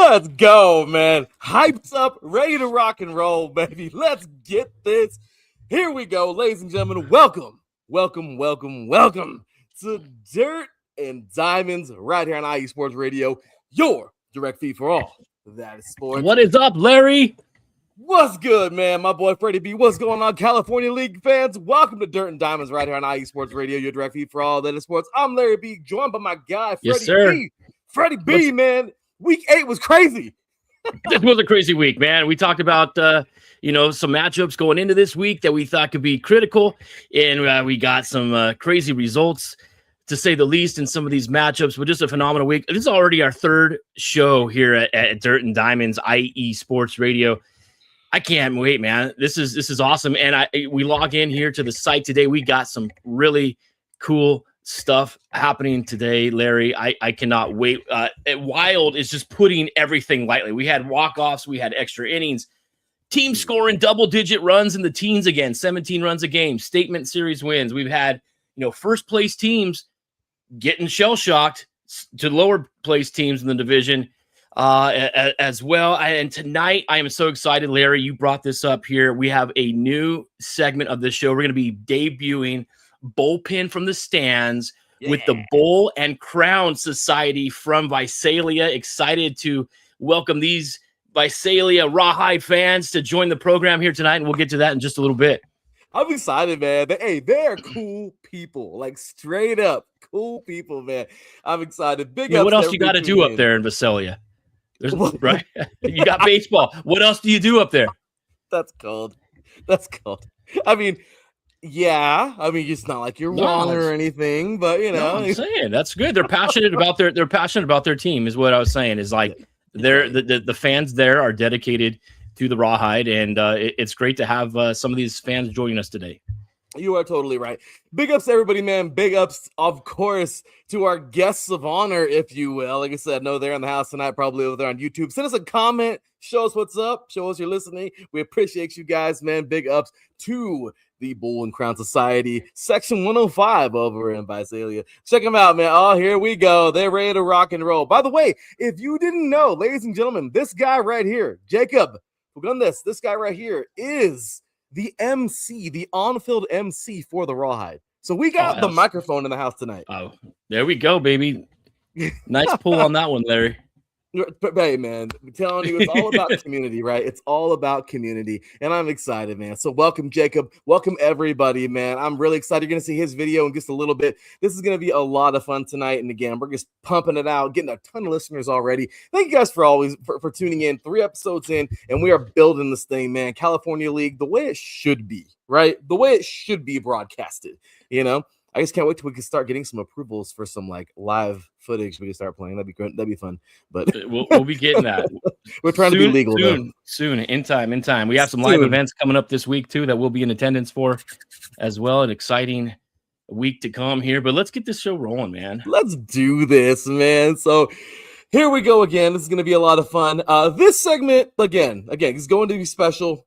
Let's go, man. Hyped up, ready to rock and roll, baby. Let's get this. Here we go, ladies and gentlemen. Welcome to Dirt and Diamonds right here on IE Sports Radio, your direct feed for all that is sports. What is up, Larry? What's good, man? My boy Freddie B. What's going on, California League fans? Welcome to Dirt and Diamonds right here on IE Sports Radio, your direct feed for all that is sports. I'm Larry B, joined by my guy, Freddie B. Freddie B, man. Week 8 was crazy. This was a crazy week, man. We talked about, some matchups going into this week that we thought could be critical, and we got some crazy results, to say the least, in some of these matchups. But just a phenomenal week. This is already our third show here at Dirt and Diamonds, IE Sports Radio. I can't wait, man. This is awesome. And we log in here to the site today. We got some really cool stuff happening today, Larry. I cannot wait. Wild is just putting everything lightly. We had walk-offs, we had extra innings, teams scoring double-digit runs in the teens again, 17 runs a game, statement series wins. We've had, first place teams getting shell-shocked to lower place teams in the division as well. And tonight, I am so excited, Larry. You brought this up here. We have a new segment of this show. We're going to be debuting Bullpen from the Stands with the Bowl and Crown Society from Visalia. Excited to welcome these Visalia Rawhide fans to join the program here tonight, and we'll get to that in just a little bit. I'm excited, man. They're cool people, like straight up cool people, man. I'm excited. Big ups. What else you got to do up there in Visalia? Right? You got baseball. What else do you do up there? That's cold. Yeah, it's not like you're wrong or anything, but I'm saying that's good. They're passionate about their team, is what I was saying. Is like the fans there are dedicated to the Rawhide, and it's great to have some of these fans joining us today. You are totally right. Big ups to everybody, man. Big ups, of course, to our guests of honor, if you will. Like I said, no, they're in the house tonight, probably over there on YouTube. Send us a comment. Show us what's up. Show us you're listening. We appreciate you guys, man. Big ups to the Bull and Crown Society, Section 105 over in Visalia. Check them out, man. Oh, here we go. They're ready to rock and roll. By the way, if you didn't know, ladies and gentlemen, this guy right here, Jacob, we've done this. This guy right here is the MC, the on-field MC for the Rawhide. So we got the microphone in the house tonight. Oh, there we go, baby. Nice pull on that one, Larry. But hey, man, I'm telling you, it's all about community, right? It's all about community, and I'm excited, man. So welcome, Jacob. Welcome, everybody, man. I'm really excited. You're going to see his video in just a little bit. This is going to be a lot of fun tonight, and again, we're just pumping it out, getting a ton of listeners already. Thank you guys for tuning in. 3 episodes in, and we are building this thing, man. California League, the way it should be, right? The way it should be broadcasted, I just can't wait till we can start getting some approvals for some like live footage. We can start playing. That'd be great. That'd be fun. But we'll be getting that. We're trying to be legal soon. In time. We have some live events coming up this week too that we'll be in attendance for as well. An exciting week to come here. But let's get this show rolling, man. Let's do this, man. So here we go again. This is going to be a lot of fun. This segment again is going to be special.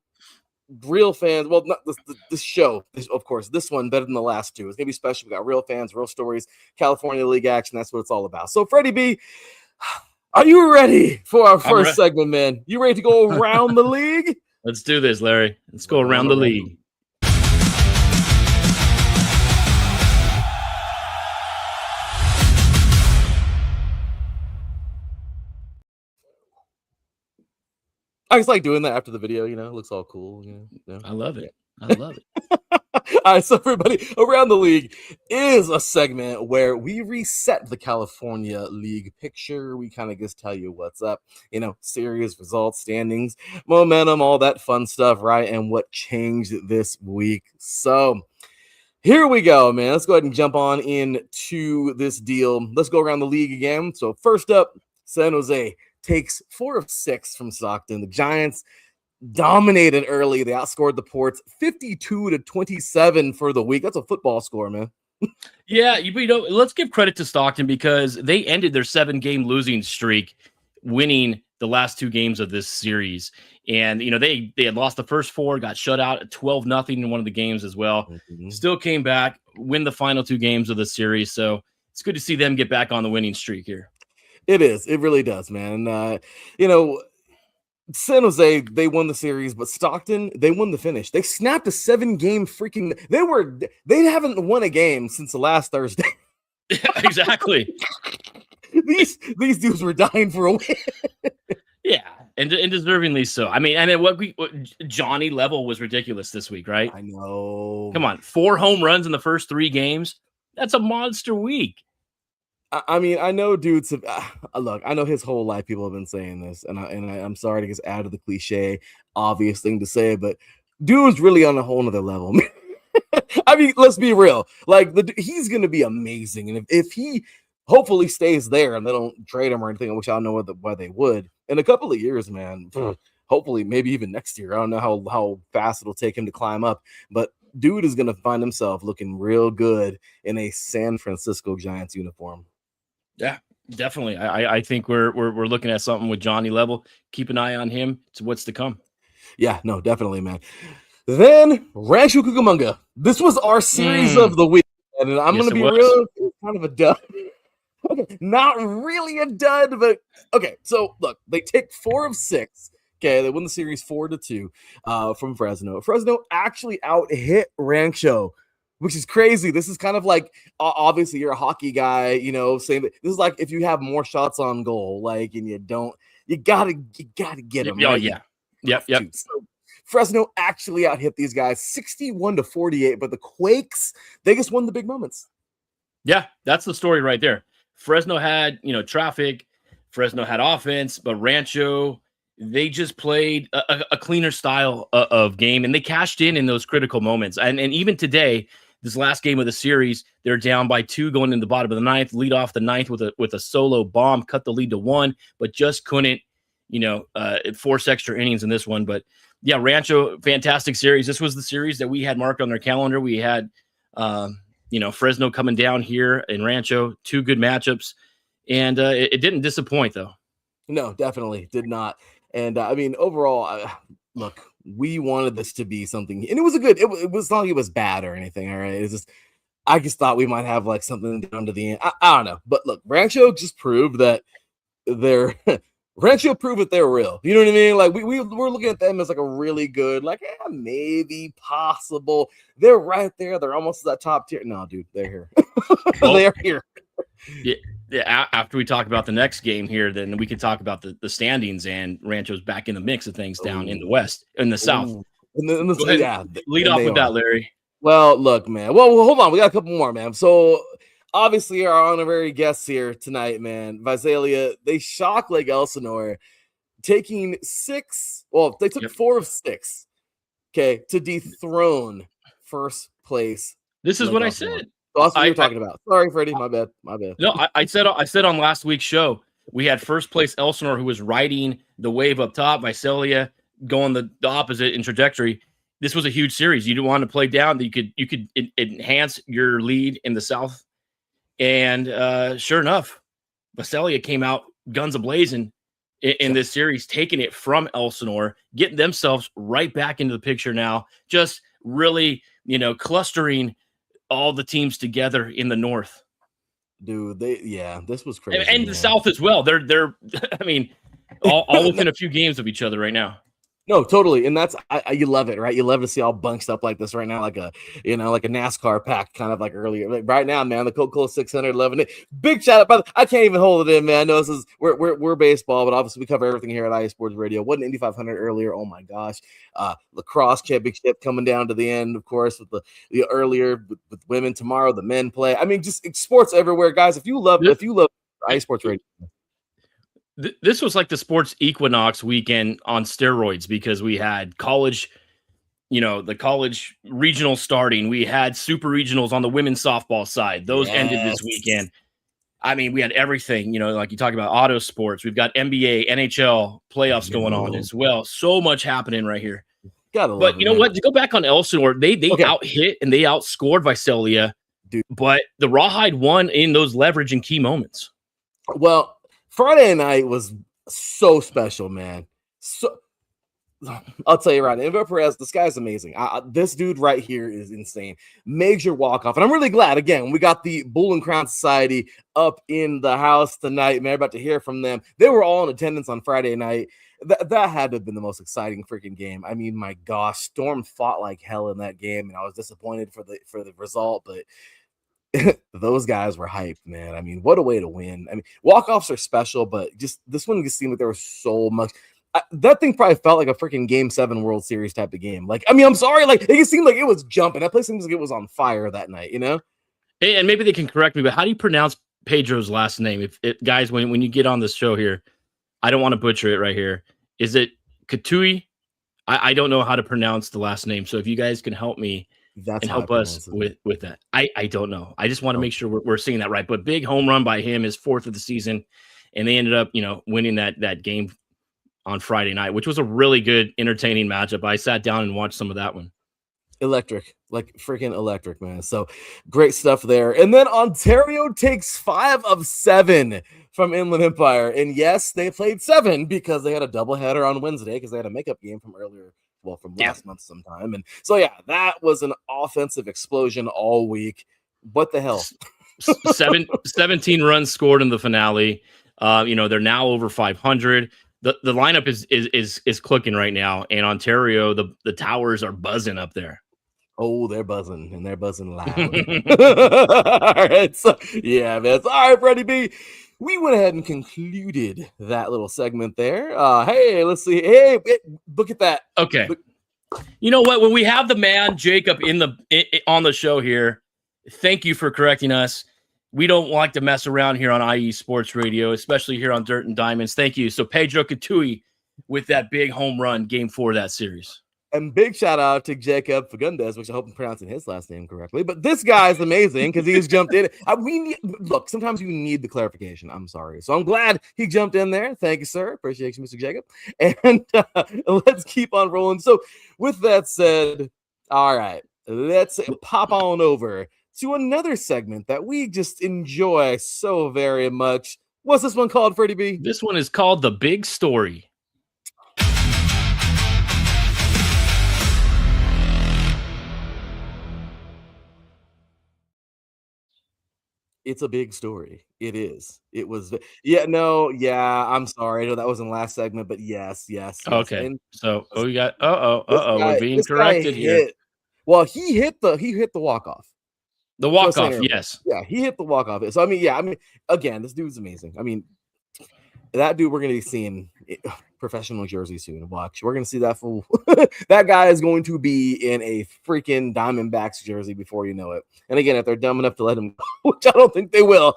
Real fans, well, not this show, of course, this one better than the last two. It's gonna be special. We got real fans, real stories, California League action. That's what it's all about. So, Freddie B, are you ready for our first segment, man? You ready to go around the league? Let's do this, Larry. Let's go around the league. I just like doing that after the video, it looks all cool. I love it. All right, so everybody, Around the League is a segment where we reset the California League picture. We kind of just tell you what's up, series, results, standings, momentum, all that fun stuff, right? And what changed this week. So here we go, man. Let's go ahead and jump on into this deal. Let's go around the league again. So first up, San Jose takes 4 of 6 from Stockton. The Giants dominated early. They outscored the Ports 52-27 for the week. That's a football score, man. Yeah, let's give credit to Stockton because they ended their 7-game losing streak, winning the last 2 games of this series. And, they had lost the first 4, got shut out at 12-0 in one of the games as well. Mm-hmm. Still came back, win the final 2 games of the series. So it's good to see them get back on the winning streak here. It is. It really does, man. You know, San Jose, they won the series, but Stockton, they won the finish. They snapped a 7-game freaking. They haven't won a game since the last Thursday. Exactly. These dudes were dying for a win. Yeah, and deservingly so. I mean, and what Johnny level was ridiculous this week, right? I know. Come on, 4 home runs in the first 3 games. That's a monster week. I mean, I know dudes have look, I know his whole life people have been saying this, and I'm sorry to get out of the cliche, obvious thing to say, but dude's really on a whole nother level. I mean, let's be real. Like he's gonna be amazing. And if he hopefully stays there and they don't trade him or anything, which I don't know why they would, in a couple of years, man. Hopefully, maybe even next year. I don't know how fast it'll take him to climb up, but dude is gonna find himself looking real good in a San Francisco Giants uniform. Yeah, definitely. I think we're looking at something with Johnny level. Keep an eye on him to what's to come. Yeah, no, definitely, man. Then Rancho Cucamonga. This was our series of the week, and I'm gonna be real. It's kind of a dud. Okay, not really a dud, but okay. So look, they take 4 of 6. Okay, they win the series 4-2 from Fresno. Fresno actually out hit Rancho, which is crazy. This is kind of like, obviously you're a hockey guy, you know, saying that this is like if you have more shots on goal, like, and you gotta get them. Oh, right? yeah. Yep. So Fresno actually out hit these guys 61-48, but the Quakes, they just won the big moments. Yeah, that's the story right there. Fresno had, traffic. Fresno had offense, but Rancho, they just played a cleaner style of game, and they cashed in those critical moments. And even today, this last game of the series, they're down by 2 going in the bottom of the 9th, lead off the 9th with a solo bomb, cut the lead to 1, but just couldn't, force extra innings in this one. But yeah, Rancho, fantastic series. This was the series that we had marked on their calendar. We had, Fresno coming down here in Rancho, 2 good matchups, and it didn't disappoint though. No, definitely did not. And I mean, overall, look, we wanted this to be something, and it was it was not like it was bad or anything. All right. It's just, I just thought we might have like something down to the end. I don't know. But look, Rancho just proved that Rancho proved that they're real. You know what I mean? Like we're looking at them as like a really good, like, maybe possible. They're right there. They're almost at that top tier. No, dude, they're here. They're here. Yeah. After we talk about the next game here, then we can talk about the standings, and Rancho's back in the mix of things down in the West, in the South. Lead off with that, Larry. Well, look, man. Well, hold on. We got a couple more, man. So obviously our honorary guests here tonight, man. Visalia, they shocked Lake Elsinore, taking 6. Well, they took 4 of 6. Okay, to dethrone first place. This is what I said. That's what you're talking about. Sorry, Freddie. My bad. No, I said on last week's show, we had first place Elsinore, who was riding the wave up top. Visalia going the opposite in trajectory. This was a huge series. You didn't want to play down. You could enhance your lead in the South. And sure enough, Visalia came out guns a-blazing in this series, taking it from Elsinore, getting themselves right back into the picture now. Just really, clustering all the teams together in the North. Dude, this was crazy. And the South as well. They're I mean, all within a few games of each other right now. No, totally. And that's, you love it, right? You love to see all bunched up like this right now, like a NASCAR pack, kind of like earlier. Like right now, man, the Coca-Cola 600, loving it. Big shout out, brother. I can't even hold it in, man. I know we're baseball, but obviously we cover everything here at IA Sports Radio. Wasn't Indy 500 earlier? Oh my gosh. Lacrosse championship coming down to the end, of course, with the earlier with women tomorrow, the men play. I mean, just sports everywhere, guys. If you love IA Sports Radio. This was like the sports equinox weekend on steroids, because we had college, the college regional starting. We had super regionals on the women's softball side. Those ended this weekend. I mean, we had everything, like you talk about auto sports. We've got NBA, NHL playoffs going on as well. So much happening right here. But you know what? To go back on Elsinore, they out hit and they outscored Visalia. Dude. But the Rawhide won in those leverage and key moments. Well, Friday night was so special, man. So I'll tell you right now, Enver Perez, this guy's amazing. This dude right here is insane. Major walk-off. And I'm really glad, again, we got the Bull and Crown Society up in the house tonight, man. About to hear from them. They were all in attendance on Friday night. That had to have been the most exciting freaking game. I mean, my gosh, Storm fought like hell in that game, and I was disappointed for the result, but those guys were hyped, man. I mean, what a way to win. I mean, walk-offs are special, but just this one just seemed like there was so much. That thing probably felt like a freaking Game 7 World Series type of game. Like, I mean, I'm sorry, like it seemed like it was jumping. That place seems like it was on fire that night, you know? And maybe they can correct me, but how do you pronounce Pedro's last name? Guys, when you get on this show here, I don't want to butcher it right here. Is it Katui? I don't know how to pronounce the last name. So if you guys can help me and help us with that. I don't know. I just want to make sure we're seeing that right. But big home run by him, his 4th of the season. And they ended up, winning that game on Friday night, which was a really good, entertaining matchup. I sat down and watched some of that one. Electric, like freaking electric, man. So great stuff there. And then Ontario takes 5 of 7 from Inland Empire. And yes, they played 7 because they had a doubleheader on Wednesday because they had a makeup game from earlier, from last month sometime. And so, yeah, that was an offensive explosion all week. What the hell? 17 runs scored in the finale. They're now over 500. The lineup is clicking right now, and Ontario, the towers are buzzing up there. Oh, they're buzzing, and they're buzzing loud. All right, so yeah, man. All right, Freddie B. We went ahead and concluded that little segment there. Hey, let's see. Hey, look at that. Okay. You know what? When we have the man Jacob on the show here, thank you for correcting us. We don't like to mess around here on IE Sports Radio, especially here on Dirt and Diamonds. Thank you. So Pedro Katui with that big home run, Game 4 of that series. And big shout out to Jacob Fagundes, which I hope I'm pronouncing his last name correctly. But this guy is amazing because he's jumped in. Look, sometimes you need the clarification. I'm sorry. So I'm glad he jumped in there. Thank you, sir. Appreciate you, Mr. Jacob. And let's keep on rolling. So with that said, all right, let's pop on over to another segment that we just enjoy so very much. What's this one called, Freddie B? This one is called The Big Story. It's a big story. It is. It was. Yeah. No. Yeah. I'm sorry. No, that wasn't last segment, but yes. Okay. And so we got. We're being corrected here. Well, he hit the walk off. The walk off. Yes. Yeah. He hit the walk off. So I mean, again, this dude's amazing. I mean, that dude we're gonna be seeing professional jersey soon. Watch, we're gonna see that fool. That guy is going to be in a freaking Diamondbacks jersey before you know it. And again, if they're dumb enough to let him go, which I don't think they will,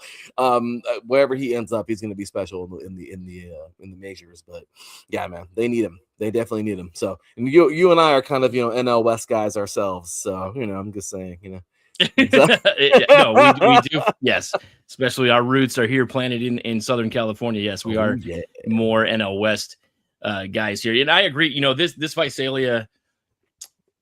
wherever he ends up, he's gonna be special in the majors. But yeah, man, they need him. They definitely need him. So, and you and I are kind of NL West guys ourselves. So I'm just saying, No, we do. Yes, especially our roots are here, planted in Southern California. Yes, we are more NL West guys here, and I agree. This Visalia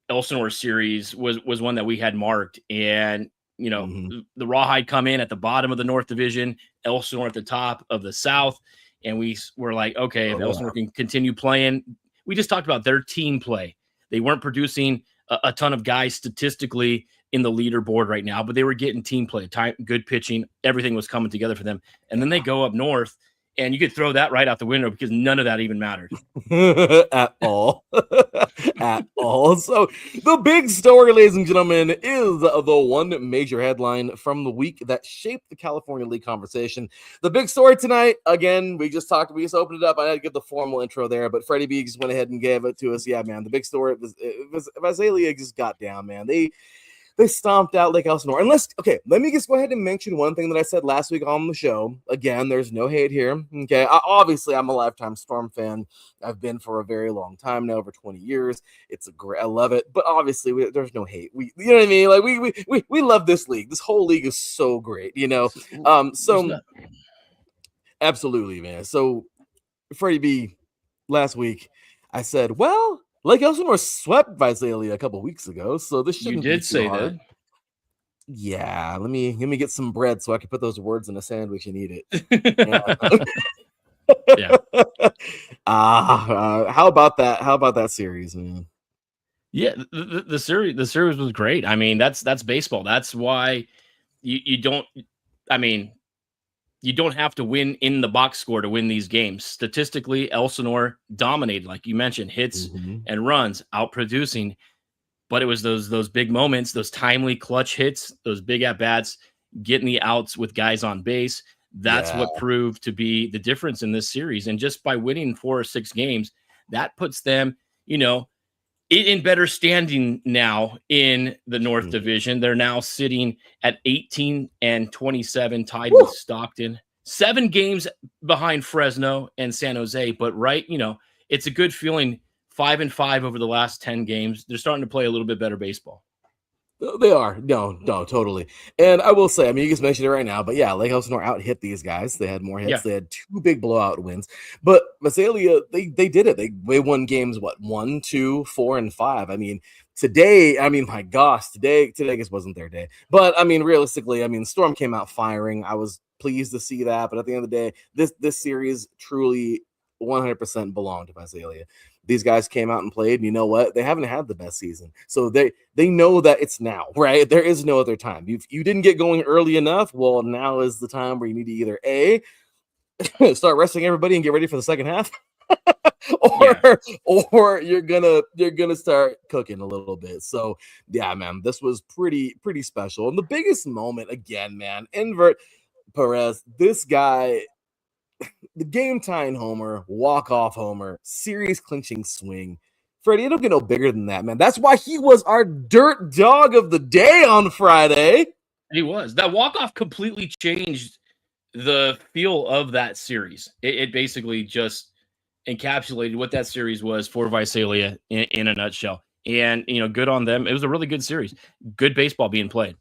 Elsinore series was one that we had marked, and the Rawhide come in at the bottom of the North Division, Elsinore at the top of the South, and we were like, okay, if Elsinore can continue playing. We just talked about their team play. They weren't producing a ton of guys statistically in the leaderboard right now, but they were getting team play, good pitching. Everything was coming together for them. And then they go up north, and you could throw that right out the window because none of that even mattered. At all. At all. So the big story, ladies and gentlemen, is the one major headline from the week that shaped the California League conversation. The big story tonight, again, we just opened it up. I had to give the formal intro there, but Freddie B just went ahead and gave it to us. Yeah, man, the big story was Visalia just got down, man. They stomped out Lake Elsinore. And let me just go ahead and mention one thing that I said last week on the show. Again, there's no hate here. Okay. Obviously, I'm a lifetime Storm fan. I've been for a very long time now, over 20 years. I love it. But obviously, there's no hate. You know what I mean? Like we love this league. This whole league is so great, absolutely, man. So Freddie B, last week, I said, well, Lake Elsinore swept Visalia a couple weeks ago, so this shouldn't. You did say hard. That. Yeah, let me get some bread so I can put those words in a sandwich and eat it. Yeah. How about that? How about that series, man? Yeah, the series was great. I mean, that's baseball. That's why you don't. I mean, you don't have to win in the box score to win these games. Statistically, Elsinore dominated, like you mentioned, hits Mhm. and runs, outproducing. But it was those big moments, those timely clutch hits, those big at bats, getting the outs with guys on base. That's Yeah. what proved to be the difference in this series. And just by winning 4 or 6 games, that puts them, in better standing now in the North Mhm. Division. They're now sitting at 18 and 27, tied with Woo! Stockton, 7 games behind Fresno and San Jose. But it's a good feeling. 5-5 over the last 10 games. They're starting to play a little bit better baseball. They are. No, totally. And I will say, I mean, you just mentioned it right now, but yeah, Lake Elsinore out hit these guys. They had more hits. Yeah. They had 2 big blowout wins. But Visalia, they did it. They won games, 1, 2, 4, and 5. I mean, today, my gosh, today I guess wasn't their day. But I mean, realistically, Storm came out firing. I was pleased to see that. But at the end of the day, this series truly 100% belonged to Visalia. These guys came out and played, and you know what? They haven't had the best season. So they know that it's now, right? There is no other time. You didn't get going early enough. Well, now is the time where you need to either A, start resting everybody and get ready for the second half. or you're gonna start cooking a little bit. So yeah, man, this was pretty special. And the biggest moment again, man, Invert Perez, this guy, the game tying homer, walk off homer, series clinching swing. Freddie, it don't get no bigger than that, man. That's why he was our dirt dog of the day on Friday. He was. That walk-off completely changed the feel of that series. It basically just encapsulated what that series was for Visalia in a nutshell. And, good on them. It was a really good series. Good baseball being played.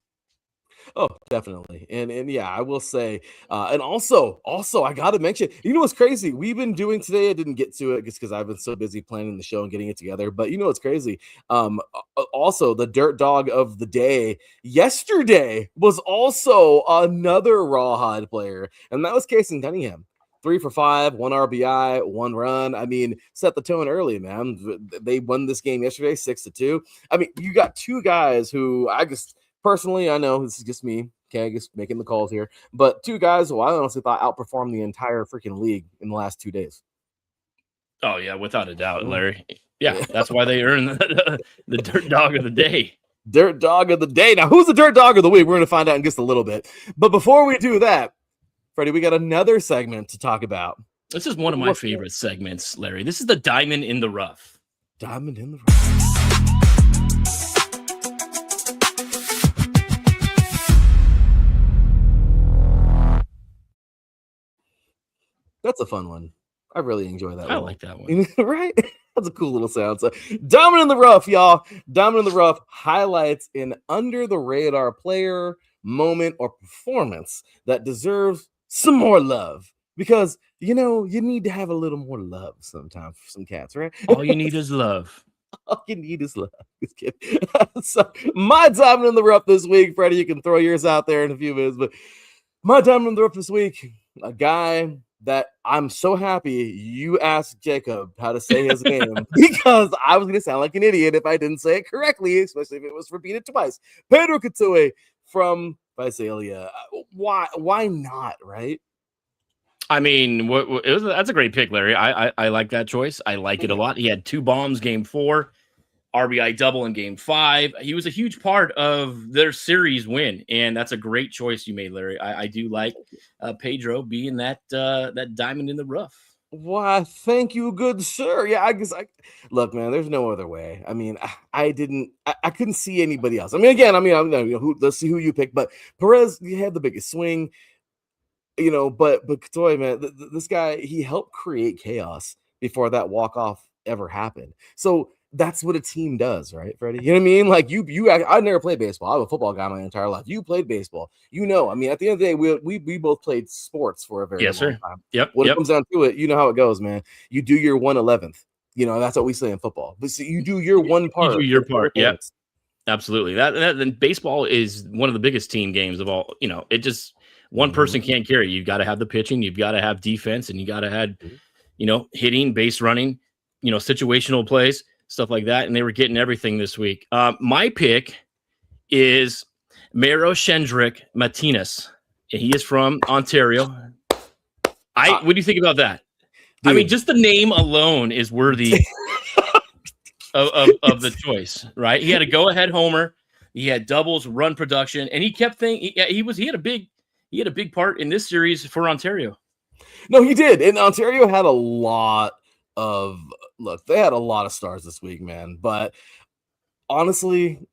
Oh, definitely. And yeah, I will say, and also I gotta mention, you know what's crazy? We've been doing today, I didn't get to it just because I've been so busy planning the show and getting it together. But you know what's crazy? Also the dirt dog of the day yesterday was also another Rawhide player, and that was Casey Cunningham. 3 for 5, 1 RBI, 1 run. I mean, set the tone early, man. They won this game yesterday, 6-2. I mean, you got 2 guys who personally, I know this is just me, okay, just making the calls here, but 2 guys who I honestly thought outperformed the entire freaking league in the last 2 days. Oh, yeah, without a doubt, Larry. Yeah, that's why they earned the dirt dog of the day. Dirt dog of the day. Now, who's the dirt dog of the week? We're going to find out in just a little bit. But before we do that, Freddie, we got another segment to talk about. This is one of my favorite segments, Larry. This is the Diamond in the Rough. Diamond in the Rough. That's a fun one. I really enjoy that one. I like that one. Right? That's a cool little sound. So, Diamond in the Rough, y'all. Diamond in the Rough highlights an under-the-radar player, moment, or performance that deserves some more love. Because, you need to have a little more love sometimes for some cats, right? All you need is love. All you need is love. Just kidding. So, my Diamond in the Rough this week, Freddie, you can throw yours out there in a few minutes, but my Diamond in the Rough this week, a guy that I'm so happy you asked Jacob how to say his name because I was going to sound like an idiot if I didn't say it correctly, especially if it was repeated twice. Pedro Katue from Visalia. Why not, right? I mean, that's a great pick, Larry. I like that choice. I like it a lot. He had 2 bombs game 4, RBI double in game 5. He was a huge part of their series win, and that's a great choice you made, Larry. I do like Pedro being that diamond in the rough. Why, thank you, good sir. Yeah, I guess look, man, there's no other way. I mean, I couldn't see anybody else. I mean, again, let's see who you pick, but Perez, he had the biggest swing. But Katue, man, this guy, he helped create chaos before that walk-off ever happened. So that's what a team does, right, Freddie? You know what I mean? Like I never played baseball. I'm a football guy my entire life. You played baseball. I mean, at the end of the day, we both played sports for a very long time. Yep. When it comes down to it, you know how it goes, man. You do your 1/11th. That's what we say in football. But see, you do your one part. You do your part. Yeah, absolutely. That then baseball is one of the biggest team games of all. It just One person can't carry. You've got to have the pitching, you've got to have defense, and you got to have, hitting, base running, situational plays, stuff like that. And they were getting everything this week. My pick is Mero Shendrick Martinez. He is from Ontario. What do you think about that? Dude. I mean, just the name alone is worthy of the choice, right? He had a go-ahead homer. He had doubles, run production, and he kept thinking he had a big part in this series for Ontario. No, he did. And Ontario had they had a lot of stars this week, man. But honestly,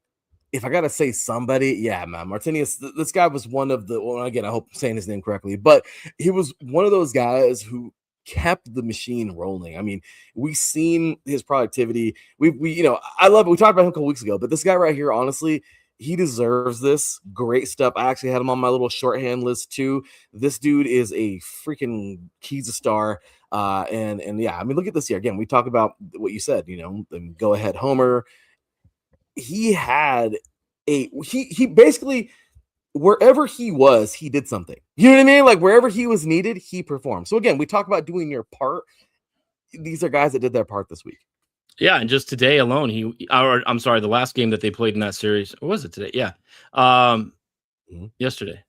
if I gotta say somebody, yeah, man, Martinez, this guy was one of the, well, again, I hope I'm saying his name correctly, but he was one of those guys who kept the machine rolling. I mean, we've seen his productivity. I love it. We talked about him a couple weeks ago, but this guy right here, honestly, he deserves this. Great stuff. I actually had him on my little shorthand list too. This dude is a freaking, he's a star. And yeah, I mean, look at this here. Again, we talk about what you said, the go ahead homer. He had he basically, wherever he was, he did something. You know what I mean? Like wherever he was needed, he performed. So again, we talk about doing your part. These are guys that did their part this week. Yeah, and just today alone, the last game that they played in that series, or was it today? Yeah. Yesterday.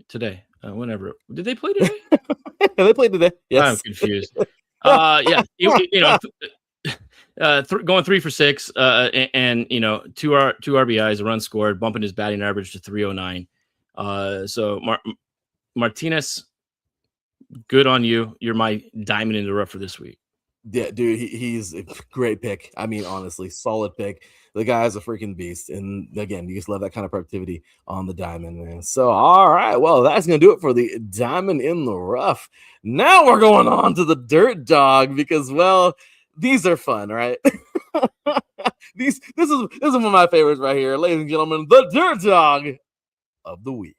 Today. Whenever. Did they play today? They played today. Yes. I'm confused. Going 3 for 6, and 2 RBIs, a run scored, bumping his batting average to 309. So Martinez, good on you. You're my diamond in the rough for this week. Yeah, dude, he's a great pick. I mean, honestly, solid pick. The guy's a freaking beast. And again, you just love that kind of productivity on the diamond, man. So, all right, well, that's going to do it for the diamond in the rough. Now we're going on to the dirt dog because, well, these are fun, right? This is one of my favorites right here, ladies and gentlemen, the dirt dog of the week.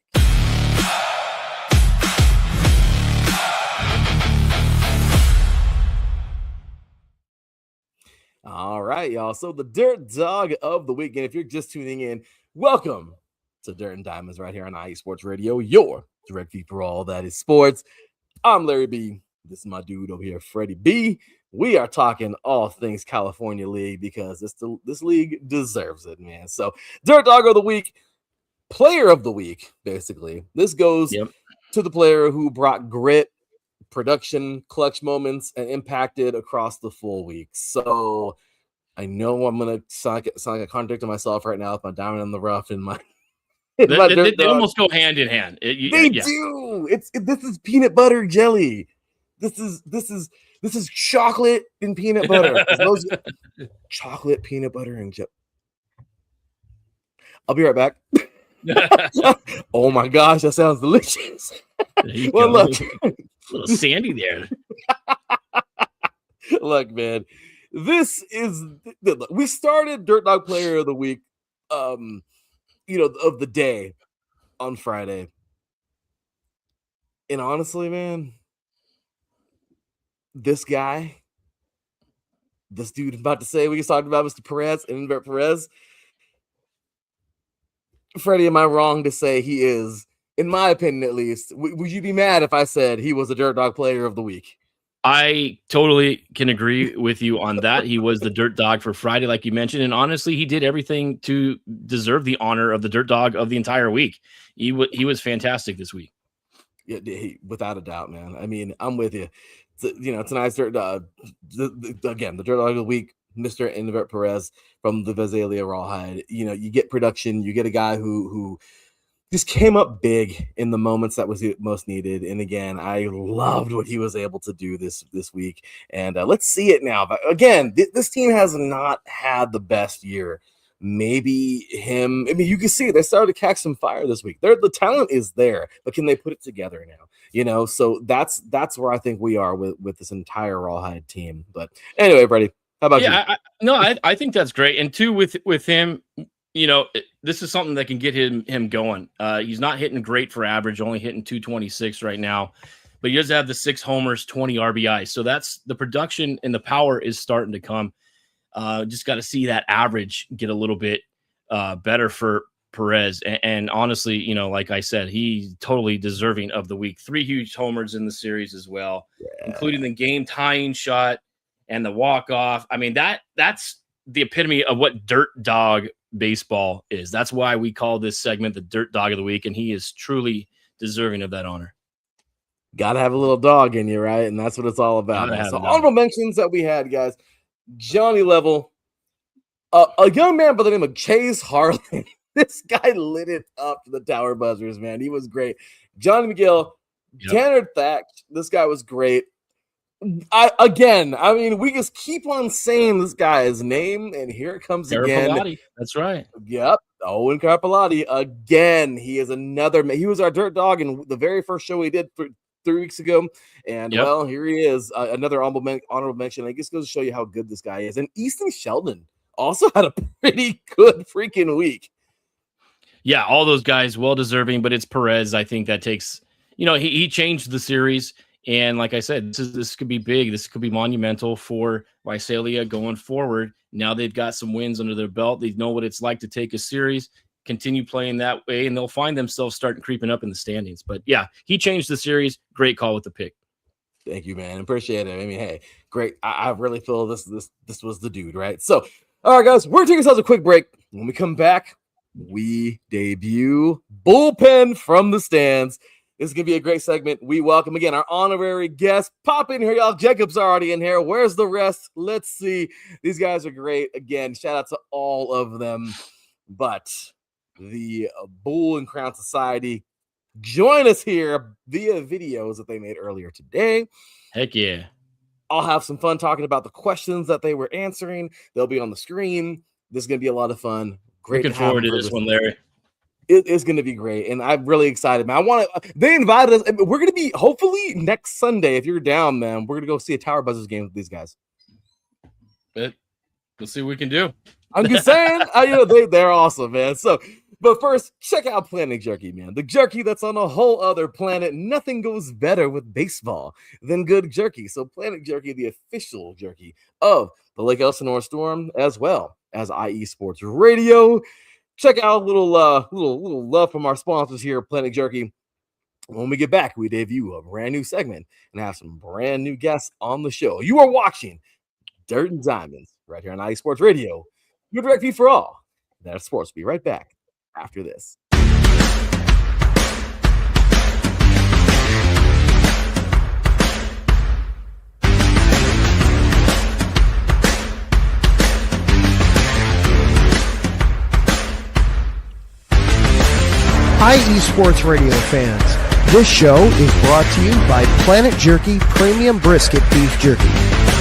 All right, y'all. So the dirt dog of the week, and if you're just tuning in, welcome to Dirt and Diamonds right here on IE Sports Radio, your direct feed for all that is sports. I'm Larry B. This is my dude over here, Freddie B. We are talking all things California League because this league deserves it, man. So dirt dog of the week, player of the week, basically. This goes to the player who brought grit, production, clutch moments, and impacted across the full week. So I know I'm gonna sound like a contradict to myself right now with my diamond in the rough and my. They almost go hand in hand. They do. This is peanut butter jelly. This is chocolate and peanut butter. Chocolate, peanut butter, and jelly. I'll be right back. Oh my gosh, that sounds delicious. Well, look. A little sandy there. Look, man, we started Dirt Dog Player of the Week, of the day on Friday. And honestly, man, this guy, this dude I'm about to say, we just talked about Mr. Perez, Inver Perez. Freddie, am I wrong to say he is, in my opinion at least, would you be mad if I said he was a Dirt Dog Player of the Week? I totally can agree with you on that. He was the Dirt Dog for Friday, like you mentioned, and honestly, he did everything to deserve the honor of the Dirt Dog of the entire week. He was fantastic this week. Yeah, without a doubt, man. I mean, I'm with you. Tonight's Dirt Dog, again, the Dirt Dog of the Week, Mr. Inver Perez from the Visalia Rawhide. You get production, you get a guy who just came up big in the moments that was most needed. And again, I loved what he was able to do this week. And let's see it now. But again, this team has not had the best year. Maybe him. I mean, you can see they started to catch some fire this week. The talent is there, but can they put it together now? So that's where I think we are with this entire Rawhide team. But anyway, Freddie, how about you? I think that's great. And two, with him, this is something that can get him going. He's not hitting great for average, only hitting 226 right now, but he does have the 6 homers, 20 RBIs. So that's the production and the power is starting to come. Just got to see that average get a little bit better for Perez. And honestly, you know, like I said, he's totally deserving of the week. 3 huge homers in the series as well, including the game tying shot and the walk off. I mean, that's the epitome of what dirt dog baseball is. That's why we call this segment the Dirt Dog of the Week, and he is truly deserving of that honor. Gotta have a little dog in you, right? And that's what it's all about. So honorable mentions that we had, guys. Johnny Level, a young man by the name of Chase Harlan. This guy lit it up for the Tower Buzzers, man. He was great. Johnny McGill, Tanner Thatch. This guy was great. I mean, we just keep on saying this guy's name, and here it comes again. That's right. Yep. Owen Carpellotti again. He is another. He was our dirt dog in the very first show we did 3 weeks ago, and well, here he is. Another honorable mention. I guess goes to show you how good this guy is. And Easton Sheldon also had a pretty good freaking week. Yeah, all those guys well deserving, but it's Perez. I think that takes. You know, he changed the series. And like I said, this could be big. This could be monumental for Visalia going forward. Now they've got some wins under their belt. They know what it's like to take a series, continue playing that way, and they'll find themselves starting creeping up in the standings. But yeah, he changed the series. Great call with the pick. Thank you, man. Appreciate it. I mean, hey, great. I really feel this was the dude, right? So, all right, guys, we're taking ourselves a quick break. When we come back, we debut Bullpen from the Stands. This is going to be a great segment. We welcome, again, our honorary guest. Pop in here, y'all. Jacob's already in here. Where's the rest? Let's see. These guys are great. Again, shout out to all of them. But the Bull and Crown Society join us here via videos that they made earlier today. Heck yeah. I'll have some fun talking about the questions that they were answering. They'll be on the screen. This is going to be a lot of fun. Great. Looking forward to this one, Larry. It is going to be great, and I'm really excited, man. They invited us. We're going to be, hopefully, next Sunday, if you're down, man, we're going to go see a Tower Buzzers game with these guys. But we'll see what we can do. I'm just saying, they're awesome, man. So, but first, check out Planet Jerky, man. The jerky that's on a whole other planet. Nothing goes better with baseball than good jerky. So, Planet Jerky, the official jerky of the Lake Elsinore Storm, as well as IE Sports Radio. Check out a little love from our sponsors here, Planet Jerky. When we get back, we debut a brand new segment and have some brand new guests on the show. You are watching Dirt and Diamonds right here on IE Sports Radio. Your direct feed for all. That's sports. Be right back after this. Hi, eSports Radio fans. This show is brought to you by Planet Jerky Premium Brisket Beef Jerky.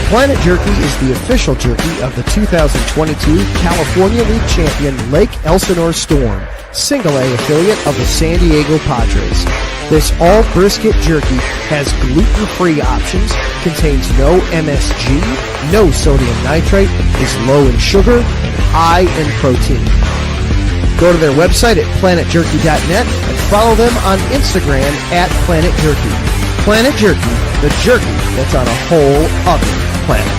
Planet Jerky is the official jerky of the 2022 California League champion Lake Elsinore Storm, Single A affiliate of the San Diego Padres. This all brisket jerky has gluten-free options, contains no MSG, no sodium nitrate, is low in sugar, and high in protein. Go to their website at planetjerky.net and follow them on Instagram at Planet Jerky. Planet Jerky, the jerky that's on a whole other planet.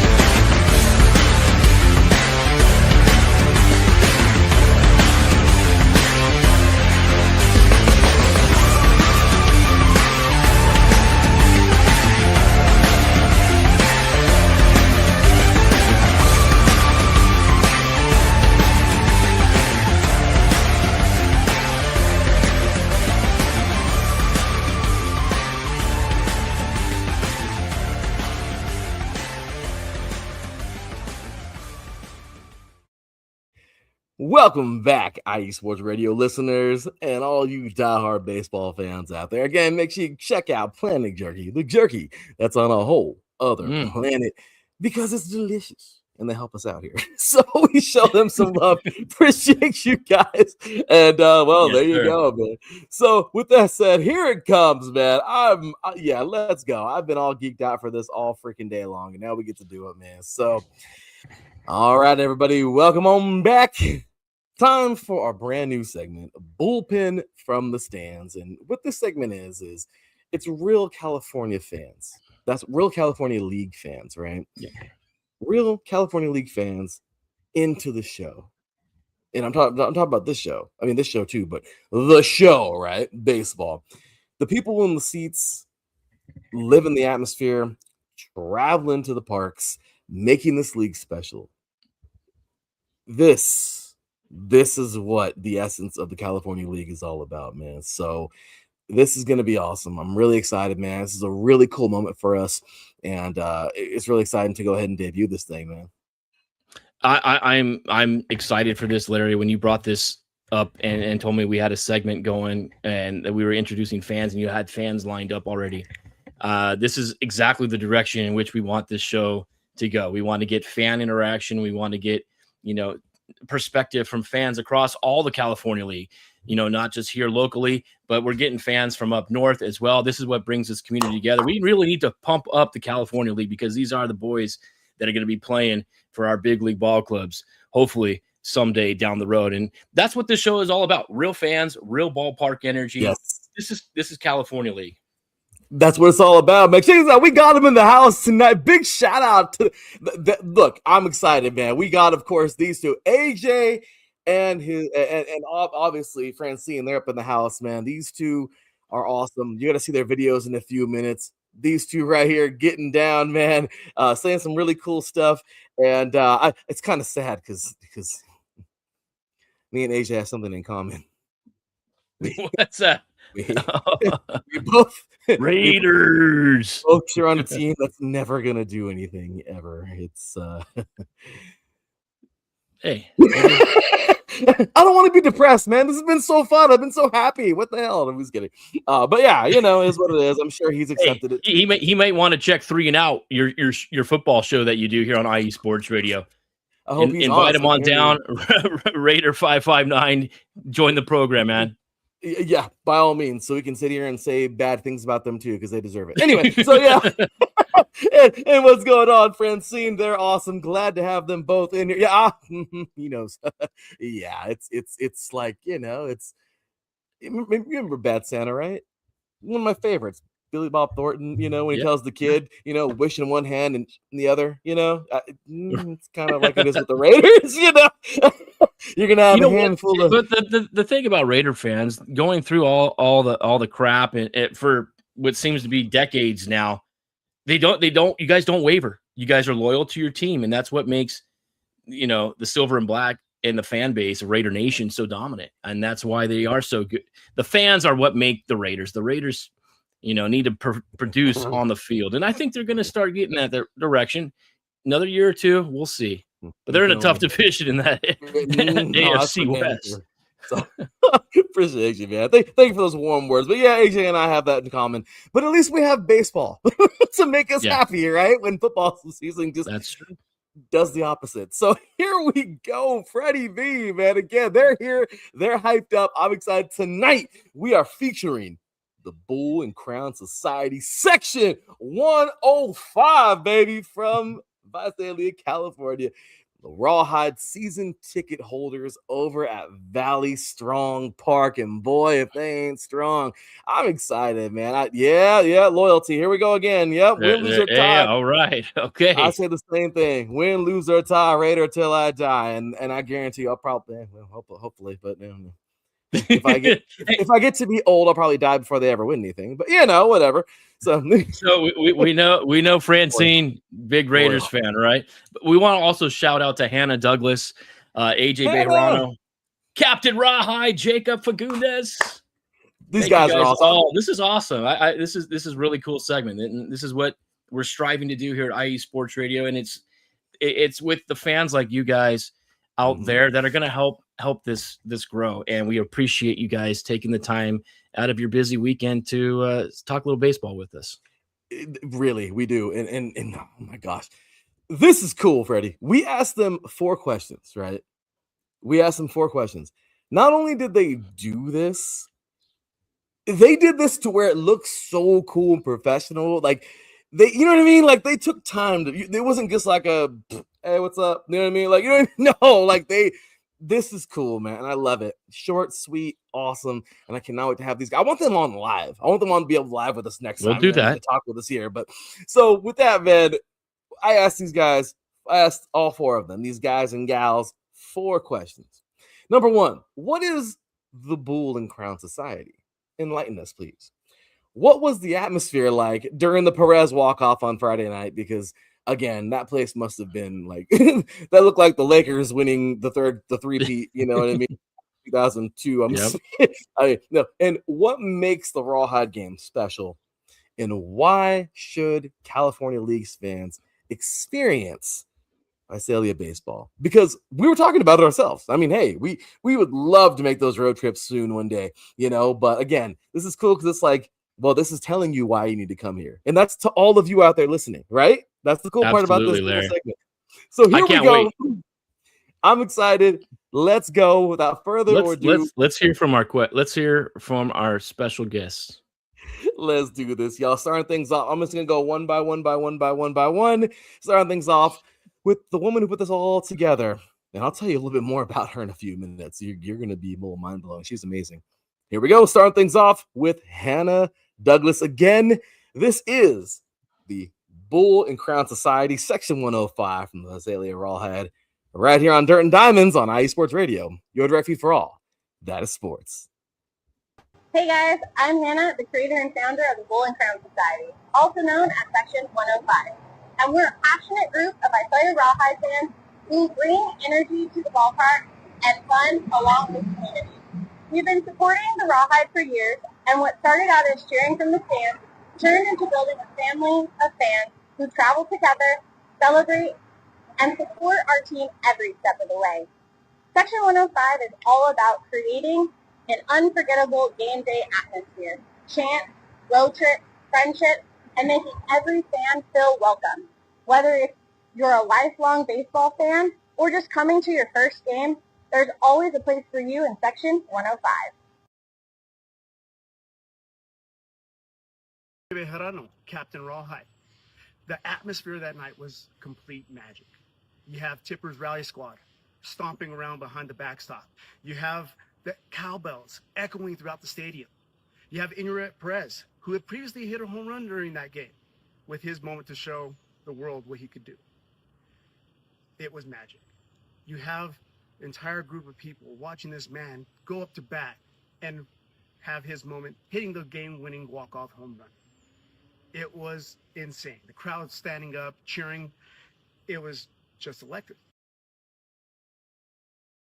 Welcome back, IE Sports Radio listeners, and all you diehard baseball fans out there. Again, make sure you check out Planet Jerky, the jerky that's on a whole other planet, because it's delicious, and they help us out here. So we show them some love. Appreciate you guys. And, there you go, man. So with that said, here it comes, man. Let's go. I've been all geeked out for this all freaking day long, and now we get to do it, man. So, all right, everybody, welcome on back. Time for our brand new segment, Bullpen from the Stands. And what this segment is it's real California fans. That's real California League fans, right? Yeah. Real California League fans into the show. and I'm talking about this show. I mean, this show too, but the show, right? Baseball. The people in the seats live in the atmosphere, traveling to the parks, making this league special. This is what the essence of the California League is all about, man. So this is going to be awesome. I'm really excited, man. This is a really cool moment for us, and it's really exciting to go ahead and debut this thing, man. I'm excited for this, Larry. When you brought this up and told me we had a segment going and that we were introducing fans, and you had fans lined up already. This is exactly the direction in which we want this show to go. We want to get fan interaction. We want to get, perspective from fans across all the California League, not just here locally, but we're getting fans from up north as well. This is what brings this community together. We really need to pump up the California League because these are the boys that are going to be playing for our big league ball clubs, hopefully someday down the road. And that's what this show is all about. Real fans, real ballpark energy. Yes. This is California League. That's what it's all about, man. Check this out. We got him in the house tonight. Big shout out to look, I'm excited, man. We got, of course, these two, AJ and his and obviously Francine. They're up in the house, man. These two are awesome. You got to see their videos in a few minutes. These two right here getting down, man, saying some really cool stuff. And it's kind of sad because me and AJ have something in common. What's that? We both Raiders. Both are on a team that's never gonna do anything ever. It's hey. I don't want to be depressed, man. This has been so fun. I've been so happy. What the hell? I'm just kidding. But yeah, is what it is. I'm sure he's accepted it. He might want to check 3 and Out, your football show that you do here on IE Sports Radio. I hope invite him on down. Raider 559. Join the program, man. Yeah, by all means, so we can sit here and say bad things about them too, because they deserve it. Anyway, so yeah, and what's going on, Francine? They're awesome. Glad to have them both in here. Yeah, he knows. Yeah, it's like it's. Remember Bad Santa, right? One of my favorites. Billy Bob Thornton, when he tells the kid, wish in one hand and the other, it's kind of like it is with the Raiders, you're gonna have a handful of. But the thing about Raider fans going through all the crap and for what seems to be decades now, you guys don't waver. You guys are loyal to your team, and that's what makes the silver and black and the fan base of Raider Nation so dominant, and that's why they are so good. The fans are what make the Raiders. The Raiders need to produce on the field. And I think they're going to start getting that direction. Another year or two, we'll see. But they're in a tough division in that AFC West. So, appreciate you, man. Thank you for those warm words. But yeah, AJ and I have that in common. But at least we have baseball to make us happy, right? When football season just does the opposite. So here we go. Freddie B, man. Again, they're here. They're hyped up. I'm excited. Tonight, we are featuring the Bull and Crown Society Section 105, baby, from MiLB California. The Rawhide season ticket holders over at Valley Strong Park. And boy, if they ain't strong, I'm excited, man. Loyalty. Here we go again. Yep, win, lose, or tie. All right. Okay. I say the same thing. Win, lose, or tie, Raider till I die. And I guarantee I'll probably, hopefully, but if I get to be old, I'll probably die before they ever win anything. But whatever. So we know Francine, big Raiders fan, right? But we want to also shout out to Hannah Douglas, AJ Bejarano, Captain Rawhide, Jacob Fagundes. These guys are awesome. This is awesome. This is really cool segment, and this is what we're striving to do here at IE Sports Radio, and it's with the fans like you guys out there that are going to help this grow, and we appreciate you guys taking the time out of your busy weekend to talk a little baseball with us. Really, we do, and oh my gosh, this is cool, Freddie. We asked them 4 questions, right? We asked them 4 questions. Not only did they do this, they did this to where it looks so cool and professional. Like they, you know what I mean? Like they took time to. It wasn't just like a, hey, what's up? You know what I mean? Like no, like this is cool, man. And I love it. Short, sweet, awesome. And I cannot wait to have these guys. I want them on live. I want them on to be able to live with us next time. We'll do that. Talk with us here. But so with that, man, I asked all 4 of them, these guys and gals, 4 questions. Number one, what is the Bull and Crown Society? Enlighten us, please. What was the atmosphere like during the Perez walk-off on Friday night? Because again, that place must have been like that looked like the Lakers winning the three-peat, you know what I mean? 2002. No. And what makes the Rawhide game special? And why should California League fans experience Visalia baseball? Because we were talking about it ourselves. I mean, hey, we would love to make those road trips soon one day, you know. But again, this is cool because it's like, well, this is telling you why you need to come here, and that's to all of you out there listening, right? That's the cool part about this little segment. So here we go. Wait. I'm excited. Let's go. Without further ado, let's hear from our special guests. Let's do this, y'all. Starting things off, I'm just gonna go one by one. Starting things off with the woman who put this all together, and I'll tell you a little bit more about her in a few minutes. You're gonna be a little mind blowing. She's amazing. Here we go. Starting things off with Hannah Douglas again. This is the Bull and Crown Society, Section 105 from the Visalia Rawhide, right here on Dirt and Diamonds on IE Sports Radio. Your direct feed for all that is sports. Hey guys, I'm Hannah, the creator and founder of the Bull and Crown Society, also known as Section 105. And we're a passionate group of Visalia Rawhide fans who bring energy to the ballpark and fun along with the community. We've been supporting the Rawhide for years, and what started out as cheering from the stands turned into building a family of fans who travel together, celebrate, and support our team every step of the way. Section 105 is all about creating an unforgettable game day atmosphere, chants, road trips, friendships, and making every fan feel welcome. Whether you're a lifelong baseball fan or just coming to your first game, there's always a place for you in Section 105. Bejarano, Captain Rawhide. The atmosphere that night was complete magic. You have Tipper's Rally Squad stomping around behind the backstop. You have the cowbells echoing throughout the stadium. You have Inuret Perez, who had previously hit a home run during that game, with his moment to show the world what he could do. It was magic. You have an entire group of people watching this man go up to bat and have his moment, hitting the game-winning walk-off home run. It was insane. The crowd standing up, cheering. It was just electric.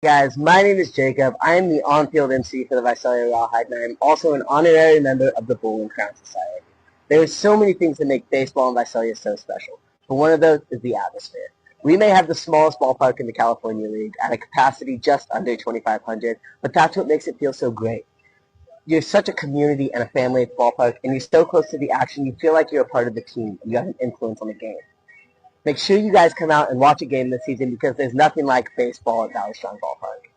Guys, my name is Jacob. I am the on-field MC for the Visalia Rawhide, and I am also an honorary member of the Bull and Crown Society. There are so many things that make baseball in Visalia so special, but one of those is the atmosphere. We may have the smallest ballpark in the California League at a capacity just under 2,500, but that's what makes it feel so great. You're such a community and a family at the ballpark, and you're so close to the action, you feel like you're a part of the team, and you have an influence on the game. Make sure you guys come out and watch a game this season because there's nothing like baseball at Valley Strong Ballpark.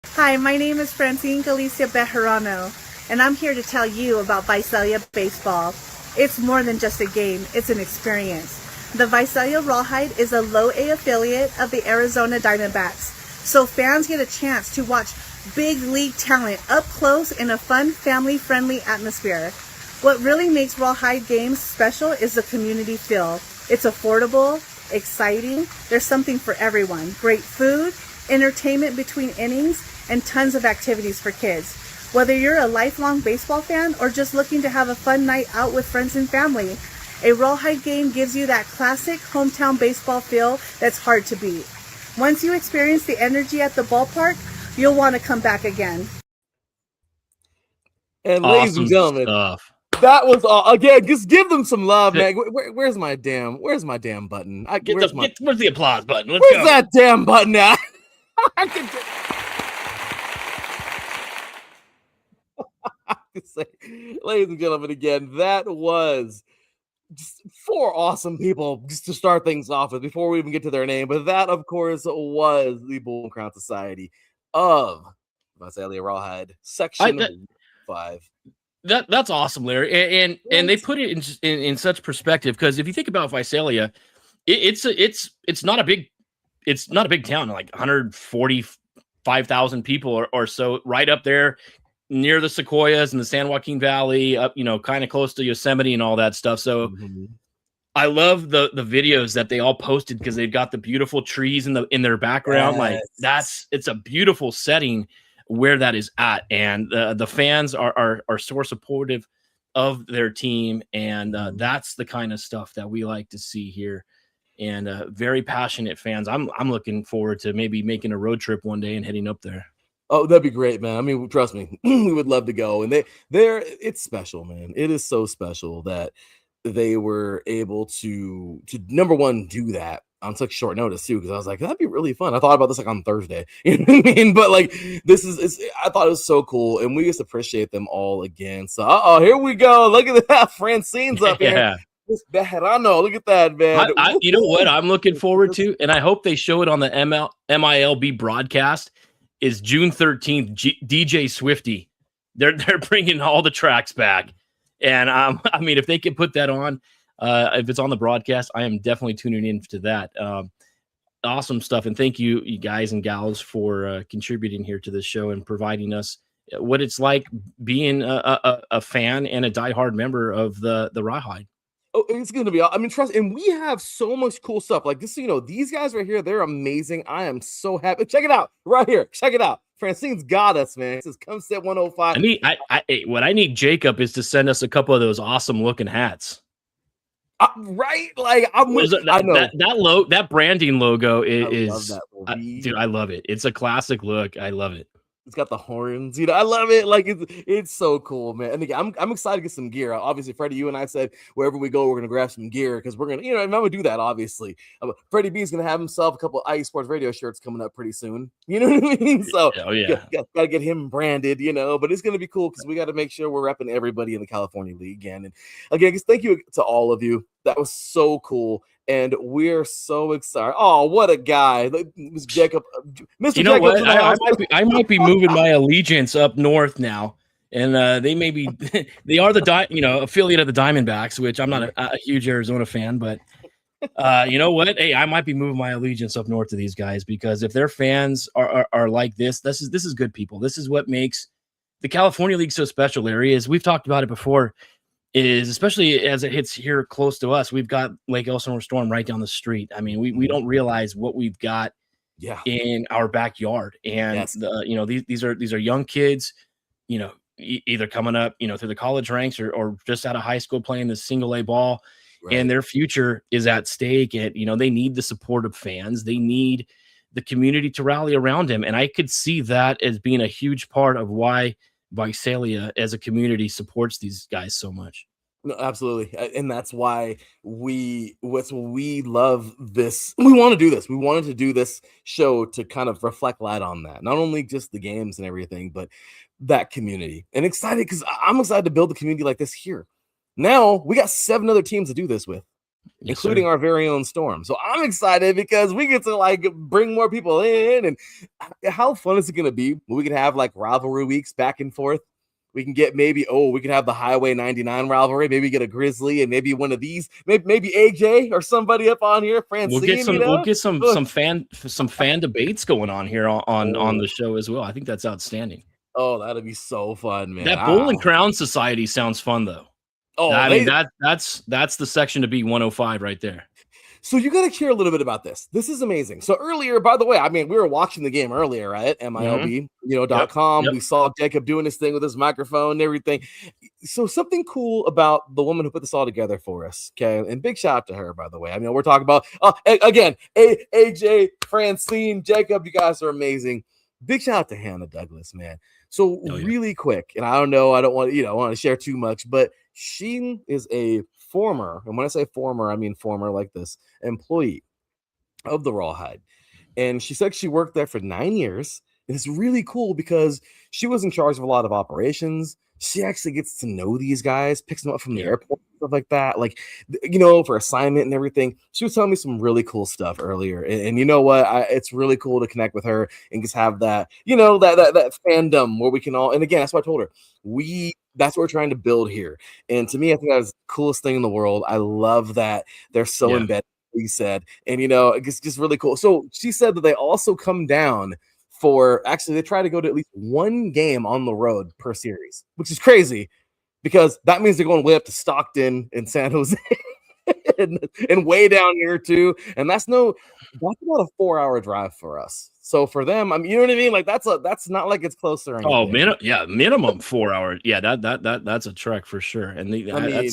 Hi, my name is Francine Galicia Bejarano, and I'm here to tell you about Visalia Baseball. It's more than just a game, it's an experience. The Visalia Rawhide is a low-A affiliate of the Arizona Diamondbacks, so fans get a chance to watch big league talent up close in a fun, family-friendly atmosphere. What really makes Rawhide games special is the community feel. It's affordable, exciting, there's something for everyone. Great food, entertainment between innings, and tons of activities for kids. Whether you're a lifelong baseball fan or just looking to have a fun night out with friends and family, a Rawhide game gives you that classic hometown baseball feel that's hard to beat. Once you experience the energy at the ballpark, you'll want to come back again. And Awesome ladies and gentlemen, stuff. that was all. Again, just give them some love, man. Where's my damn button? Where's the applause button? Let's where's go. that damn button at? Ladies and gentlemen, again, that was just four awesome people just to start things off with before we even get to their name. But that, of course, was the Bull and Crown Society of Visalia Rawhide, Section 5. That's awesome, Larry, and they put it in such perspective because if you think about Visalia, it's not a big town, like 145,000 people or so, right up there near the Sequoias and the San Joaquin Valley, up kind of close to Yosemite and all that stuff. So I love the videos that they all posted because they've got the beautiful trees in their background. Like it's a beautiful setting where that is at, and the fans are so supportive of their team, and that's the kind of stuff that we like to see here. And very passionate fans. I'm looking forward to maybe making a road trip one day and heading up there. Oh, that'd be great, man. I mean, trust me, we would love to go. And it's special, man. It is so special that they were able to number one do that on such short notice too. Because I was like, that'd be really fun. I thought about this like on Thursday, you know what I mean? But like, I thought it was so cool, and we just appreciate them all again. So, here we go. Look at that, Francine's up here. This Bejarano, look at that, man. You know what I'm looking forward to, and I hope they show it on the MiLB broadcast, is June 13th, DJ Swifty. They're bringing all the tracks back. And I mean, if they can put that on, if it's on the broadcast, I am definitely tuning in to that. Awesome stuff. And thank you guys and gals for contributing here to this show and providing us what it's like being a fan and a diehard member of the Rawhide. Oh, it's going to be, I mean, trust, and we have so much cool stuff like this. These guys right here, they're amazing. I am so happy. Check it out right here. Check it out. Francine's got us, man. It says come set 105. What I need Jacob is to send us a couple of those awesome looking hats. Right? Like I know that branding logo is love that, dude, I love it. It's a classic look. I love it. It's got the horns, I love it. Like it's so cool, man. And again, I'm excited to get some gear. Obviously, Freddie, you and I said wherever we go, we're gonna grab some gear because we're gonna, I'm gonna do that. Obviously, Freddie B is gonna have himself a couple of IE Sports Radio shirts coming up pretty soon. You know what I mean? So, gotta get him branded, But it's gonna be cool because we got to make sure we're repping everybody in the California League again. And again, just thank you to all of you. That was so cool. And we're so excited. Oh, what a guy. Mr. Jacob. You know what? I might be moving my allegiance up north now. And they may be, they are the affiliate of the Diamondbacks, which I'm not a huge Arizona fan, but you know what? Hey, I might be moving my allegiance up north to these guys because if their fans are like this is good people. This is what makes the California League so special, Larry. Is we've talked about it before. Is especially as it hits here close to us, we've got Lake Elsinore Storm right down the street. I mean, we don't realize what we've got in our backyard. And these are young kids, either coming up, through the college ranks or just out of high school playing the single A ball, and their future is at stake. And they need the support of fans. They need the community to rally around him. And I could see that as being a huge part of why Visalia as a community supports these guys so much. No, absolutely. And that's why we love this. We want to do this. We wanted to do this show to kind of reflect light on that. Not only just the games and everything, but that community. And excited because I'm excited to build a community like this here. Now we got 7 other teams to do this with, including our very own Storm. So I'm excited because we get to bring more people in. And how fun is it going to be when we can have rivalry weeks back and forth? We can get we can have the Highway 99 rivalry. Maybe get a Grizzly and maybe one of these, maybe AJ or somebody up on here. Francine, we'll get some fan debates going on here on the show as well. I think that's outstanding. Oh, that'd be so fun, man. That Bull and Crown Society sounds fun though. Oh, I mean that's the section to be 105 right there. So you got to share a little bit about this. This is amazing. So earlier, by the way, I mean, we were watching the game earlier, right? At MiLB.com. Yep. We saw Jacob doing this thing with his microphone and everything. So something cool about the woman who put this all together for us. Okay. And big shout out to her, by the way. I mean, we're talking about, again, AJ, Francine, Jacob, you guys are amazing. Big shout out to Hannah Douglas, man. So really quick, and I don't want to share too much, but she is a former, and when I say former, I mean former like this, employee of the Rawhide. And she said she worked there for 9 years. And it's really cool because she was in charge of a lot of operations. She actually gets to know these guys, picks them up from the airport, stuff like that, for assignment and everything. She was telling me some really cool stuff earlier. And you know what? It's really cool to connect with her and just have that, that fandom where we can all, and again, that's what I told her. That's what we're trying to build here. And to me, I think that's the coolest thing in the world. I love that they're so embedded, he said. And, it's just really cool. So she said that they also come down they try to go to at least one game on the road per series, which is crazy because that means they're going way up to Stockton and San Jose. and way down here too. And that's about a 4-hour drive for us. So for them, I mean, you know what I mean? Like that's not like it's closer. Or anything. Minimum 4 hours. Yeah, that's a trek for sure. And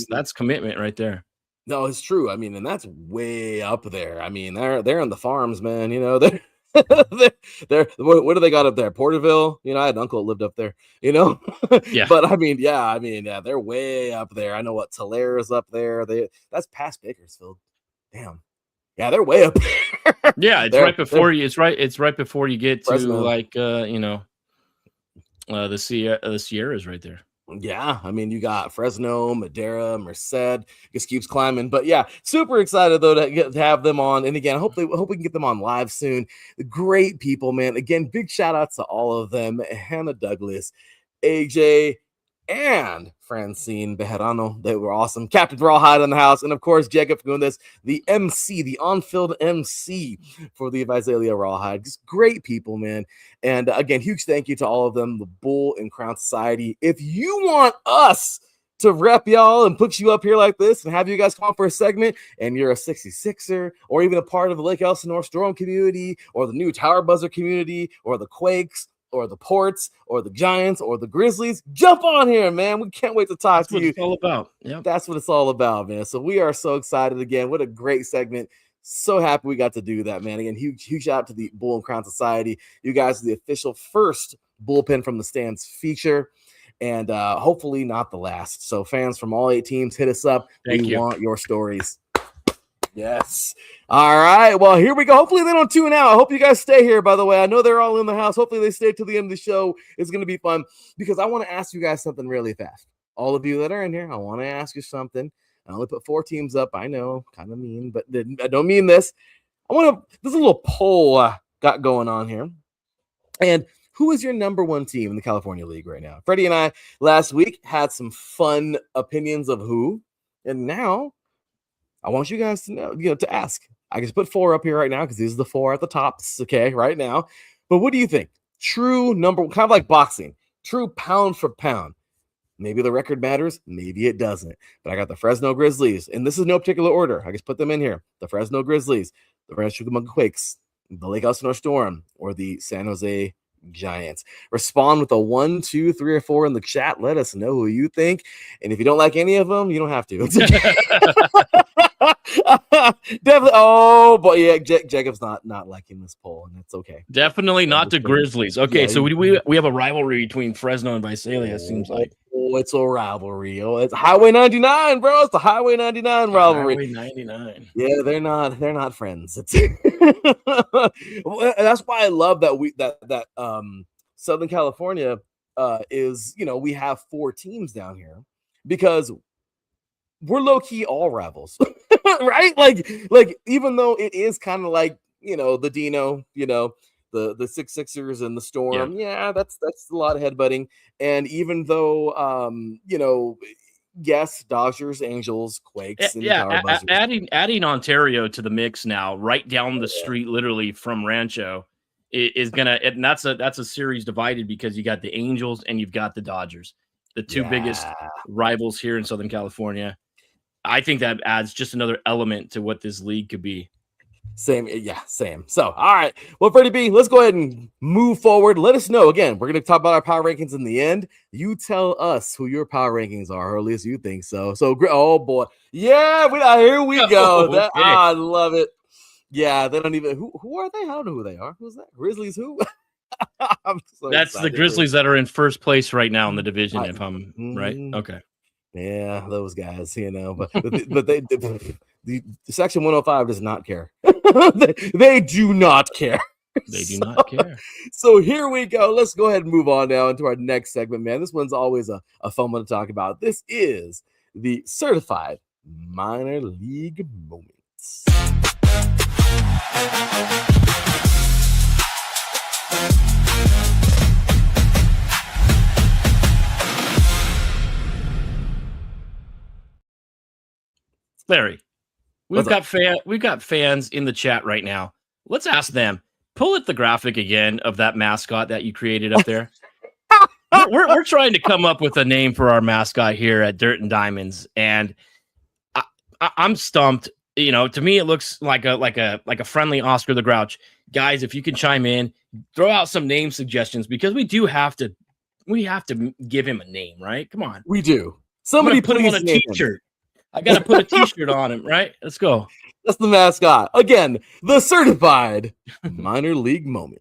that's commitment right there. No, it's true. I mean, and that's way up there. I mean, they're in the farms, man. You know, they're what do they got up there? Porterville. You know, I had an uncle that lived up there. You know, Yeah. But I mean, they're way up there. I know what Tulare is up there. That's past Bakersfield. Damn. Yeah, they're way up there. Yeah, it's right before you. It's right before you get to Fresno. like the Sierras right there. Yeah, I mean, you got Fresno, Madera, Merced, just keeps climbing. But yeah, super excited though to have them on. And again, hope we can get them on live soon. Great people, man. Again, big shout outs to all of them: Hannah Douglas, AJ, and Francine Bejarano. They were awesome. Captain Rawhide in the house, and of course Jacob Fagundes, the MC, the on-field MC for the Visalia Rawhide. Just great people, man. And again, huge thank you to all of them, the Bull and Crown Society. If you want us to rep y'all and put you up here like this and have you guys come on for a segment, and you're a 66er or even a part of the Lake Elsinore Storm community or the new Tower Buzzer community or the Quakes or the Ports or the Giants or the Grizzlies, jump on here, man. We can't wait to talk to you. That's what it's all about. Yeah, that's what it's all about, man. So we are so excited again. What a great segment. So happy we got to do that, man. Again, huge shout out to the Bull and Crown Society. You guys are the official first Bullpen from the Stands feature, and hopefully not the last. So fans from all 8 teams, hit us up. We want your stories. Yes. All right. Well, here we go. Hopefully they don't tune out. I hope you guys stay here, by the way. I know they're all in the house. Hopefully they stay till the end of the show. It's going to be fun because I want to ask you guys something really fast. All of you that are in here, I want to ask you something. I only put 4 teams up. I know, kind of mean, but I don't mean this. There's a little poll got going on here. And who is your number 1 team in the California League right now? Freddie and I last week had some fun opinions of who. And now I want you guys to know, to ask. I just put 4 up here right now because these are the 4 at the tops, okay, right now. But what do you think? True number, kind of like boxing, true pound for pound. Maybe the record matters, maybe it doesn't. But I got the Fresno Grizzlies, and this is no particular order. I just put them in here. The Fresno Grizzlies, the Rancho Cucamonga Quakes, the Lake Elsinore Storm, or the San Jose Giants. Respond with a 1, 2, 3, or 4 in the chat. Let us know who you think. And if you don't like any of them, you don't have to. It's okay. Definitely. Oh, but yeah, Jacob's not liking this poll, and it's okay. Definitely not the Grizzlies. Okay, yeah, so we have a rivalry between Fresno and Visalia. It seems like. Oh, it's a rivalry. Oh, it's Highway 99, bro. It's the Highway 99 rivalry. Highway 99. Yeah, they're not friends. It's that's why I love that Southern California is, we have 4 teams down here because we're low key all rivals, right? Like even though it is kind of like, the Dino, the Sixers and the Storm. Yeah, that's a lot of headbutting. And even though, yes, Dodgers, Angels, Quakes, and adding Ontario to the mix now, right down the street, literally from Rancho, is gonna, and that's a series divided because you got the Angels and you've got the Dodgers, the 2 biggest rivals here in Southern California. I think that adds just another element to what this league could be. Same. So, all right. Well, Freddie B, let's go ahead and move forward. Let us know. Again, we're going to talk about our power rankings in the end. You tell us who your power rankings are, or at least you think so. So, oh boy. Yeah, here we go. Okay. I love it. Yeah, they don't even, who are they? I don't know who they are. Who's that? Grizzlies who? That's the Grizzlies that are in first place right now in the division, if I'm right. Okay. Yeah, those guys, but they the Section 105 does not care. they do not care. They do not care. So here we go. Let's go ahead and move on now into our next segment, man. This one's always a fun one to talk about. This is the Certified Minor League Moments. Larry, we've got fans in the chat right now. Let's ask them. Pull up the graphic again of that mascot that you created up there. we're trying to come up with a name for our mascot here at Dirt and Diamonds, and I'm stumped. You know, to me, it looks like a friendly Oscar the Grouch. Guys, if you can chime in, throw out some name suggestions because we have to give him a name, right? Come on. We do. Somebody put him on a t-shirt. I got to put a t-shirt on him, right? Let's go. That's the mascot. Again, the certified minor league moment.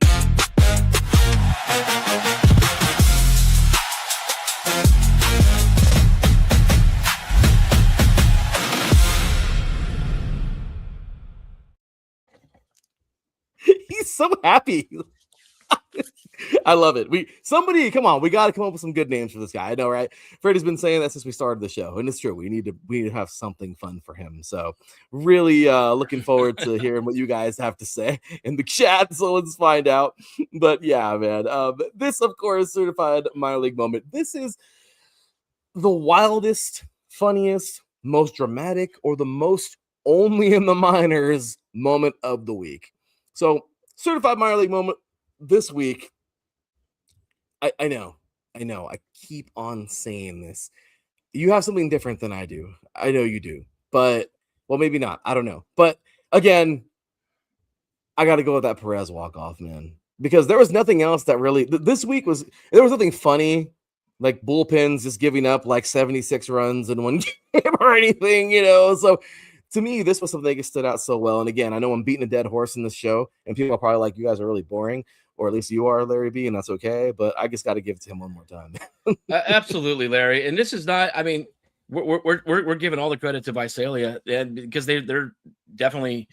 He's so happy. I love it. Come on, we got to come up with some good names for this guy. I know, right? Freddie's been saying that since we started the show, and it's true. We need to have something fun for him. So, really looking forward to hearing what you guys have to say in the chat. So let's find out. But yeah, man, this of course certified minor league moment. This is the wildest, funniest, most dramatic, or the most only in the minors moment of the week. So, certified minor league moment this week. I know. I keep on saying this. You have something different than I do. I know you do. But, well, maybe not. I don't know. But, again, I got to go with that Perez walk-off, man. Because there was nothing else that really... This week there was nothing funny, like bullpens just giving up like 76 runs in one game or anything, you know? So, to me, this was something that stood out so well. And again, I know I'm beating a dead horse in this show, and people are probably like, you guys are really boring, or at least you are, Larry B, and that's okay. But I just got to give it to him one more time. Absolutely, Larry. And this is not, I mean, we're giving all the credit to Visalia, and because they're definitely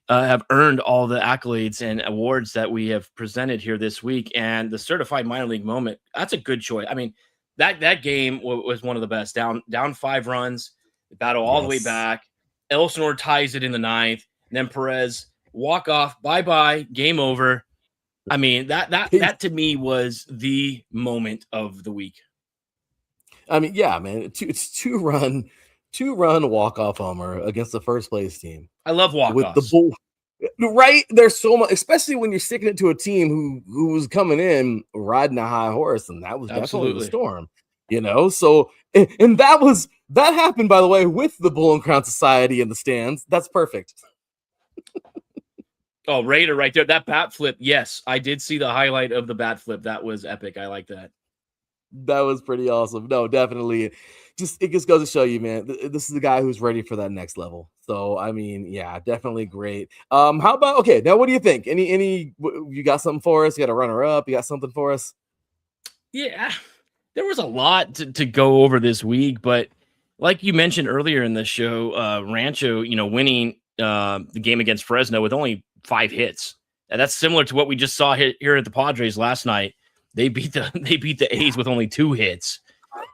have earned all the accolades and awards that we have presented here this week. And the certified minor league moment, that's a good choice. I mean, that game was one of the best. Down 5 runs, battle all the way back. Elsinore ties it in the 9th. Then Perez walk off. Bye-bye. Game over. I mean, that to me was the moment of the week. I mean, yeah, man. It's two-run walk-off homer against the first place team. I love walk-offs. With the bull. Right? There's so much, especially when you're sticking it to a team who was coming in riding a high horse, and that was definitely the Storm. You know, so and that happened, by the way, with the Bull and Crown Society in the stands. That's perfect. Oh, Raider right there. That bat flip. Yes, I did see the highlight of the bat flip. That was epic. I like that. That was pretty awesome. No, definitely. It just goes to show you, man, this is the guy who's ready for that next level. So, I mean, yeah, definitely great. How about, okay, now what do you think? You got something for us? You got a runner up? You got something for us? Yeah. There was a lot to go over this week, but like you mentioned earlier in the show, Rancho, winning the game against Fresno with only 5 hits. And that's similar to what we just saw here at the Padres last night. They beat the A's with only 2 hits.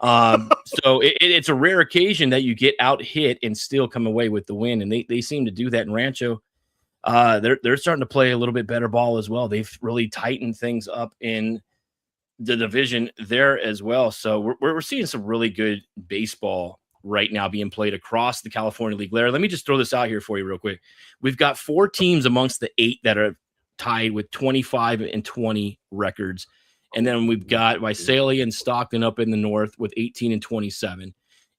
So it's a rare occasion that you get out hit and still come away with the win, and they seem to do that in Rancho. They're starting to play a little bit better ball as well. They've really tightened things up in the division there as well. So we're seeing some really good baseball right now being played across the California League. Larry, let me just throw this out here for you real quick. We've got 4 teams amongst the 8 that are tied with 25-20 records. And then we've got Visalia and Stockton up in the north with 18-27.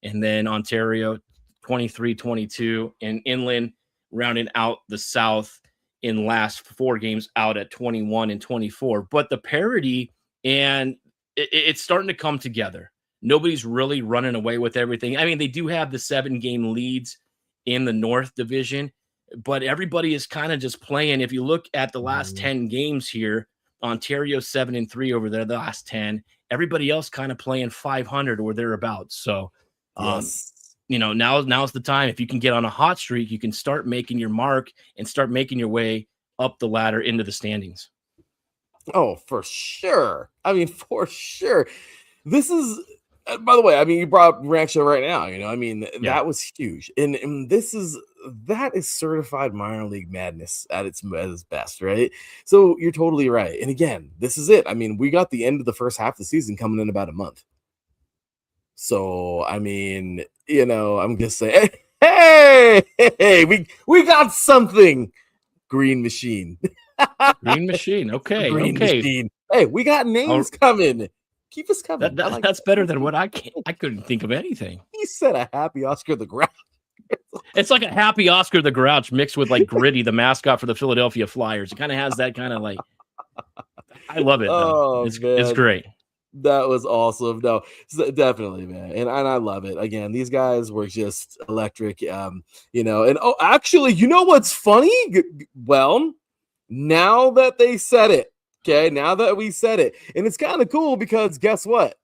And then Ontario 23-22, and Inland rounding out the south in last 4 games out at 21-24. But the parity, and it's starting to come together. Nobody's really running away with everything. I mean, they do have the 7-game leads in the North Division, but everybody is kind of just playing. If you look at the last 10 games here, Ontario 7-3 over there, the last 10. Everybody else kind of playing 500 or thereabouts. So, now's the time. If you can get on a hot streak, you can start making your mark and start making your way up the ladder into the standings. Oh, for sure. I mean, for sure. This is, by the way, I mean, you brought up Rancho right now, that was huge. And that is certified minor league madness at its best, right? So you're totally right. And again, this is it. I mean, we got the end of the first half of the season coming in about a month. So, I mean, I'm just saying, hey, we got something. Green Machine. Green Machine. Okay. Machine. Hey, we got names coming. Keep us coming. That's better than what I couldn't think of anything. He said a happy Oscar the Grouch. It's like a happy Oscar the Grouch mixed with like Gritty, the mascot for the Philadelphia Flyers. It kind of has that kind of like. I love it. Though. It's great. That was awesome. No, definitely, man. And I love it. Again, these guys were just electric. And actually, you know what's funny? Well, now that they said it, okay, now that we said it, and it's kind of cool because guess what?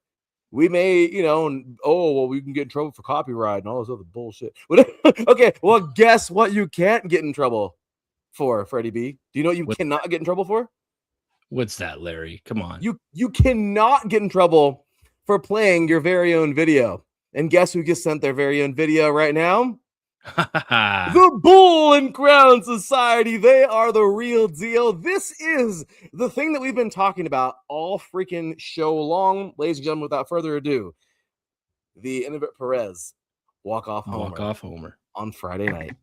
We may, we can get in trouble for copyright and all this other bullshit. Okay, well, guess what you can't get in trouble for, Freddie B? Do you know what you cannot get in trouble for? What's that, Larry? Come on. You cannot get in trouble for playing your very own video. And guess who just sent their very own video right now? The Bull and Crown Society. They are the real deal. This is the thing that we've been talking about all freaking show long. Ladies and gentlemen, without further ado, the Innovet Perez walk-off homer on Friday night.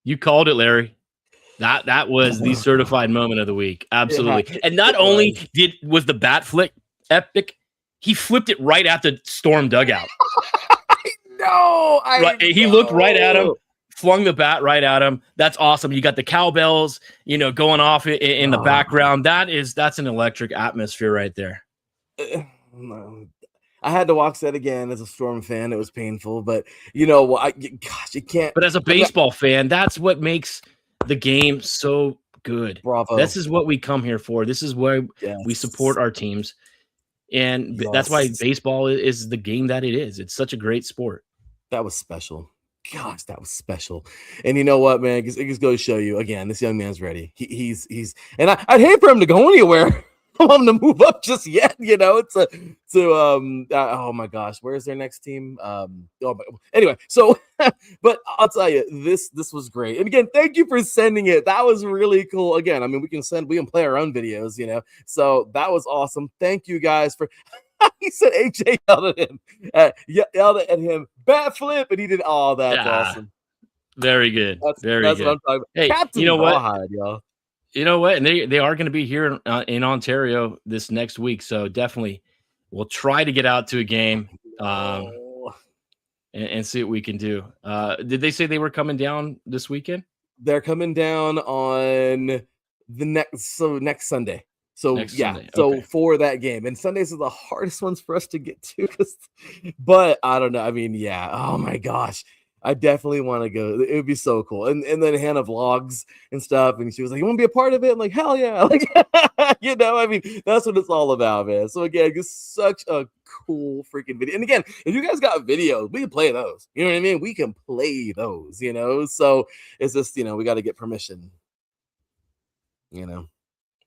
You called it, Larry. That was the certified moment of the week. Absolutely. And not only was the bat flick epic, he flipped it right at the Storm dugout. He looked right at him, flung the bat right at him. That's awesome. You got the cowbells, going off in the background. That's an electric atmosphere right there. I had to watch that again as a Storm fan. It was painful, but you can't. But as a baseball fan, that's what makes the game so good. Bravo. This is what we come here for. This is why we support our teams. And that's why baseball is the game that it is. It's such a great sport. That was special. Gosh, that was special. And you know what, man? It just goes to show you, again, this young man's ready. He's and I'd hate for him to go anywhere. I want him to move up just yet, oh my gosh, where's their next team? Anyway, so but I'll tell you, this was great. And again, thank you for sending it. That was really cool. Again, I mean, we can play our own videos, so that was awesome. Thank you guys for he said AJ yelled at him, bat flip, and he did all that. That's awesome. Very good. That's good. What I'm talking about. Hey, Captain you know Rawhide, y'all. You know what? And they are going to be here in Ontario this next week. So definitely we'll try to get out to a game and see what we can do. Did they say they were coming down this weekend? They're coming down on the next Sunday. So next Sunday. So for that game. And Sundays are the hardest ones for us to get to. But I don't know. I mean, yeah. Oh my gosh. I definitely want to go. It would be so cool. And then Hannah vlogs and stuff. And she was like, you want to be a part of it? I'm like, hell yeah. Like, I mean, that's what it's all about, man. So again, it's such a cool freaking video. And again, if you guys got videos, we can play those. You know what I mean? We can play those, So it's just, we got to get permission,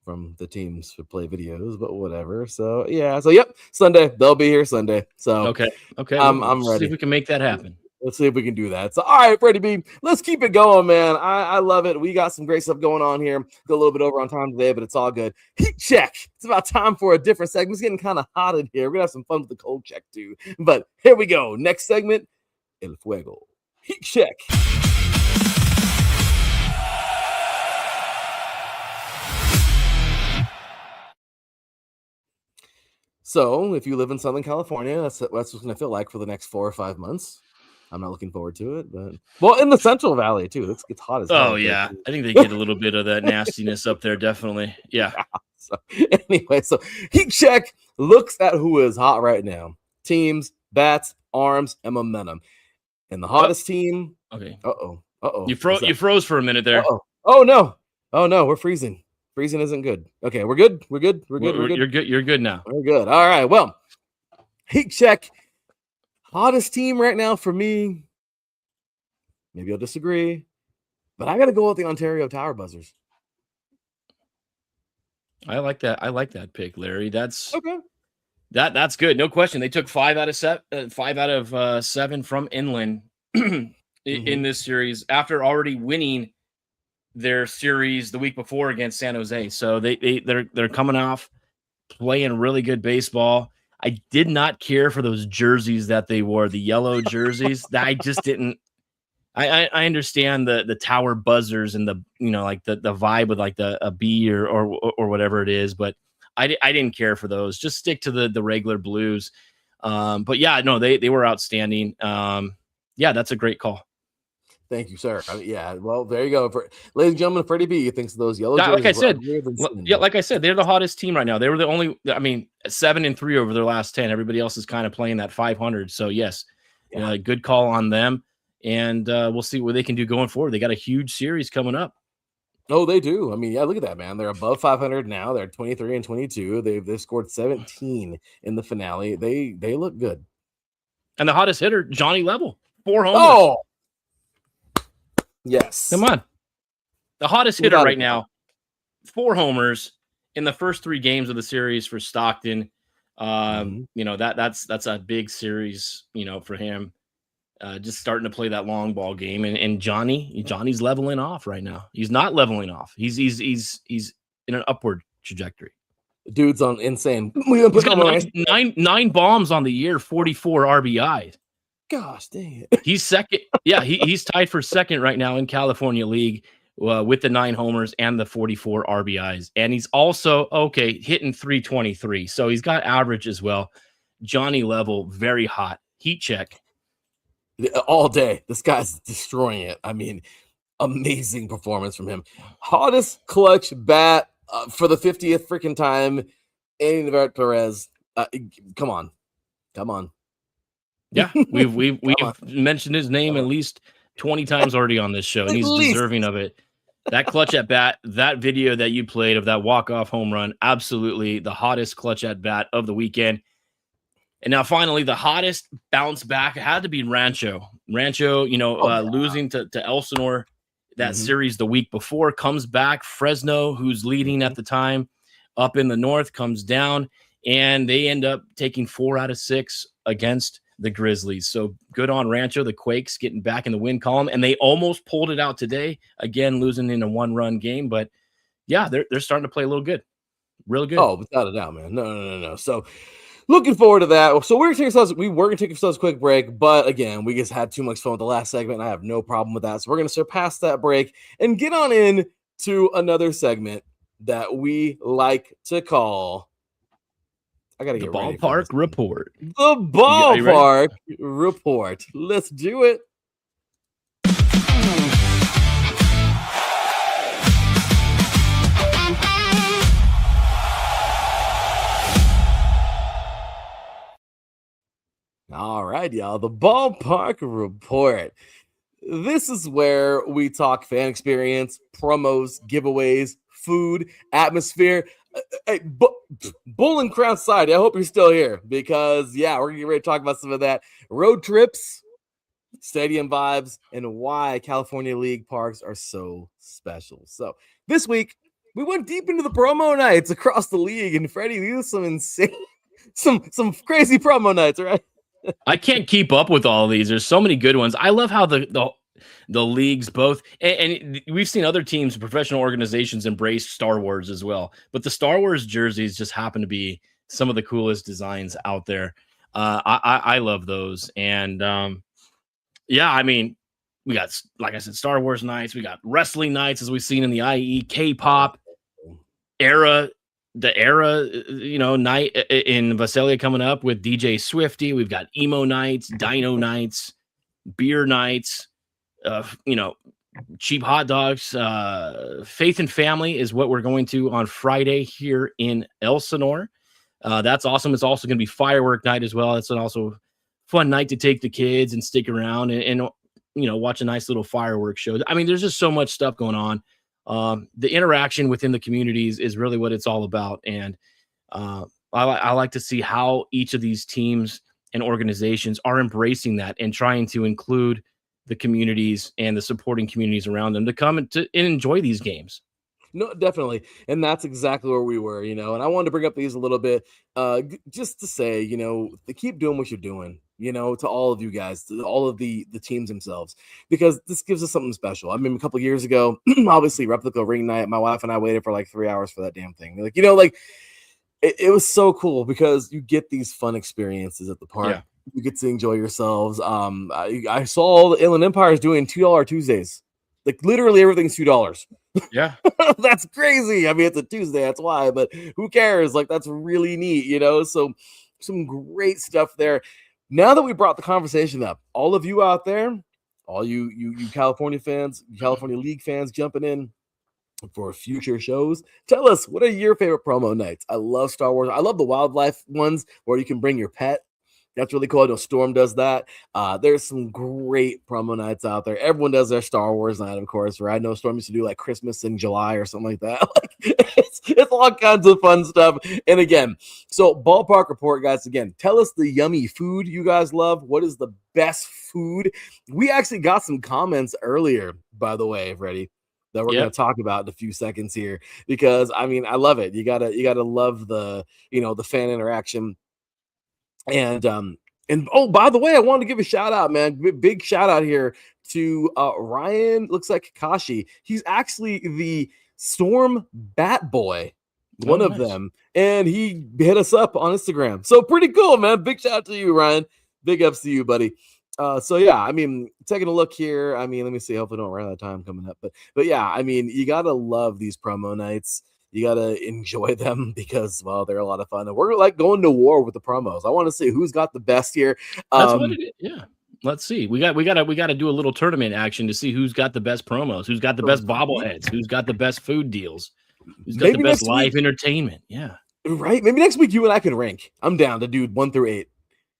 from the teams to play videos, but whatever. So yeah. So yep, Sunday. They'll be here Sunday. So okay. I'm ready. See if we can make that happen. Let's see if we can do that. So, all right, Freddie B, let's keep it going, man. I love it. We got some great stuff going on here. Go a little bit over on time today, but it's all good. Heat check. It's about time for a different segment. It's getting kind of hot in here. We're going to have some fun with the cold check, too. But here we go. Next segment, El Fuego. Heat check. So, if you live in Southern California, that's what's going to feel like for the next 4 or 5 months. I'm not looking forward to it, but in the Central Valley too, it's hot as hell. Oh yeah, I think they get a little bit of that nastiness up there, definitely. Yeah. So, anyway, so Heat Check looks at who is hot right now: teams, bats, arms, and momentum. And the hottest team. Okay. Uh-oh. You froze for a minute there. Oh no, we're freezing. Freezing isn't good. Okay, we're good. We're good. You're good. You're good now. We're good. All right. Well, Heat Check. Hottest team right now for me, Maybe you'll disagree, but I got to go with the Ontario Tower Buzzers. I like that. I like that pick, Larry. That's Okay. That's good. No question. They took 5 out of 7 from Inland in this series after already winning their series the week before against San Jose. So they're coming off playing really good baseball. I did not care for those jerseys that they wore, the yellow jerseys. That I just didn't. I understand the Tower Buzzers and the like the vibe with like a bee or whatever it is, but I didn't care for those. Just stick to the regular blues. But yeah, no, they were outstanding. Yeah, that's a great call. Thank you, sir. Yeah, well, there you go. Ladies and gentlemen, Freddie B thinks those yellow jerseys. Like I said, they're the hottest team right now. They were the only. 7-3 over their last 10. Everybody else is kind of playing that 500. So yes, good call on them. And we'll see what they can do going forward. They got a huge series coming up. Oh, they do. I mean, yeah, look at that, man. They're above 500 now. They're 23-22. They've scored 17 in the finale. They look good. And the hottest hitter, Johnny Level, 4 homers. Oh, yes. Come on. The hottest hitter right now, 4 homers in the first 3 games of the series for Stockton. That's a big series, for him. Just starting to play that long ball game, and Johnny's leveling off right now. He's not leveling off. He's in an upward trajectory. Dude's on insane. He's got nine bombs on the year, 44 RBIs. Gosh dang it. He's second. Yeah, he's tied for second right now in California League with the 9 homers and the 44 RBIs, and he's also hitting 323. So he's got average as well. Johnny Level, very hot. Heat check. All day. This guy's destroying it. I mean, amazing performance from him. Hottest clutch bat for the 50th freaking time. Andy Navarrete Perez. Come on. Yeah, we've mentioned his name at least 20 times already on this show, and he's deserving of it. That clutch at bat, that video that you played of that walk-off home run, absolutely the hottest clutch at bat of the weekend. And now finally, the hottest bounce back had to be Rancho. Losing to Elsinore that series the week before, comes back. Fresno, who's leading at the time up in the north, comes down, and they end up taking 4 out of 6 against the Grizzlies. So good on Rancho, the Quakes getting back in the win column, and they almost pulled it out today, again losing in a 1-run game. But yeah, they're starting to play a little good, real good. Oh, without a doubt, man. No. So looking forward to that. So we were going to take ourselves a quick break, but again, we just had too much fun with the last segment, and I have no problem with that. So we're going to surpass that break and get on in to another segment that we like to call. I got to get ready. Ballpark Report. The Ballpark Report. Let's do it. All right, y'all. The Ballpark Report. This is where we talk fan experience, promos, giveaways, food, atmosphere. Hey, Bull and Crown Society, I hope you're still here because, we're going to get ready to talk about some of that. Road trips, stadium vibes, and why California League parks are so special. So this week, we went deep into the promo nights across the league, and Freddie, these are some insane, some crazy promo nights, right? I can't keep up with all of these. There's so many good ones. I love how the leagues both, and we've seen other teams, professional organizations embrace Star Wars as well. But the Star Wars jerseys just happen to be some of the coolest designs out there. I love those. And we got, like I said, Star Wars nights. We got wrestling nights, as we've seen in the IE, K-pop era. The era, night in Visalia coming up with DJ Swifty. We've got emo nights, dino nights, beer nights, cheap hot dogs. Faith and Family is what we're going to on Friday here in Elsinore. That's awesome. It's also going to be firework night as well. It's also fun night to take the kids and stick around and watch a nice little fireworks show. I mean, there's just so much stuff going on. The interaction within the communities is really what it's all about. And I like to see how each of these teams and organizations are embracing that and trying to include the communities and the supporting communities around them to come and enjoy these games. No, definitely. And that's exactly where we were, and I wanted to bring up these a little bit, just to say, to keep doing what you're doing, to all of you guys, to all of the teams themselves, because this gives us something special. I mean, a couple of years ago, obviously replica ring night, my wife and I waited for like 3 hours for that damn thing. It was so cool because you get these fun experiences at the park. Yeah. You get to enjoy yourselves. I saw the Inland Empire doing $2 Tuesdays. Like literally everything's $2. Yeah. That's crazy. I mean, it's a Tuesday, that's why, but who cares? Like, that's really neat, So some great stuff there. Now that we brought the conversation up, all of you out there, all you California fans, California League fans jumping in for future shows, tell us, what are your favorite promo nights? I love Star Wars. I love the wildlife ones where you can bring your pet. That's really cool. I know Storm does that. There's some great promo nights out there. Everyone does their Star Wars night, of course, right? I know Storm used to do like Christmas in July or something like that. It's all kinds of fun stuff. And again, so Ballpark Report, guys, again, tell us the yummy food you guys love. What is the best food? We actually got some comments earlier, by the way, Freddie, that we're going to talk about in a few seconds here, because I mean, I love it. You gotta love the fan interaction. And oh, by the way, I wanted to give a shout out, man. Big shout out here to Ryan. Looks like Kakashi. He's actually the Storm Bat Boy, one of them, and he hit us up on Instagram. So pretty cool, man. Big shout out to you, Ryan. Big ups to you, buddy. So yeah, I mean, taking a look here. I mean, let me see. Hopefully, don't run out of time coming up. But yeah, I mean, you gotta love these promo nights. You got to enjoy them because, well, they're a lot of fun. And we're like going to war with the promos. I want to see who's got the best here. That's what it is. Yeah. Let's see. We got to do a little tournament action to see who's got the best promos, who's got the best bobbleheads, who's got the best food deals, who's got the best live entertainment. Yeah. Right. Maybe next week you and I can rank. I'm down to do 1 through 8.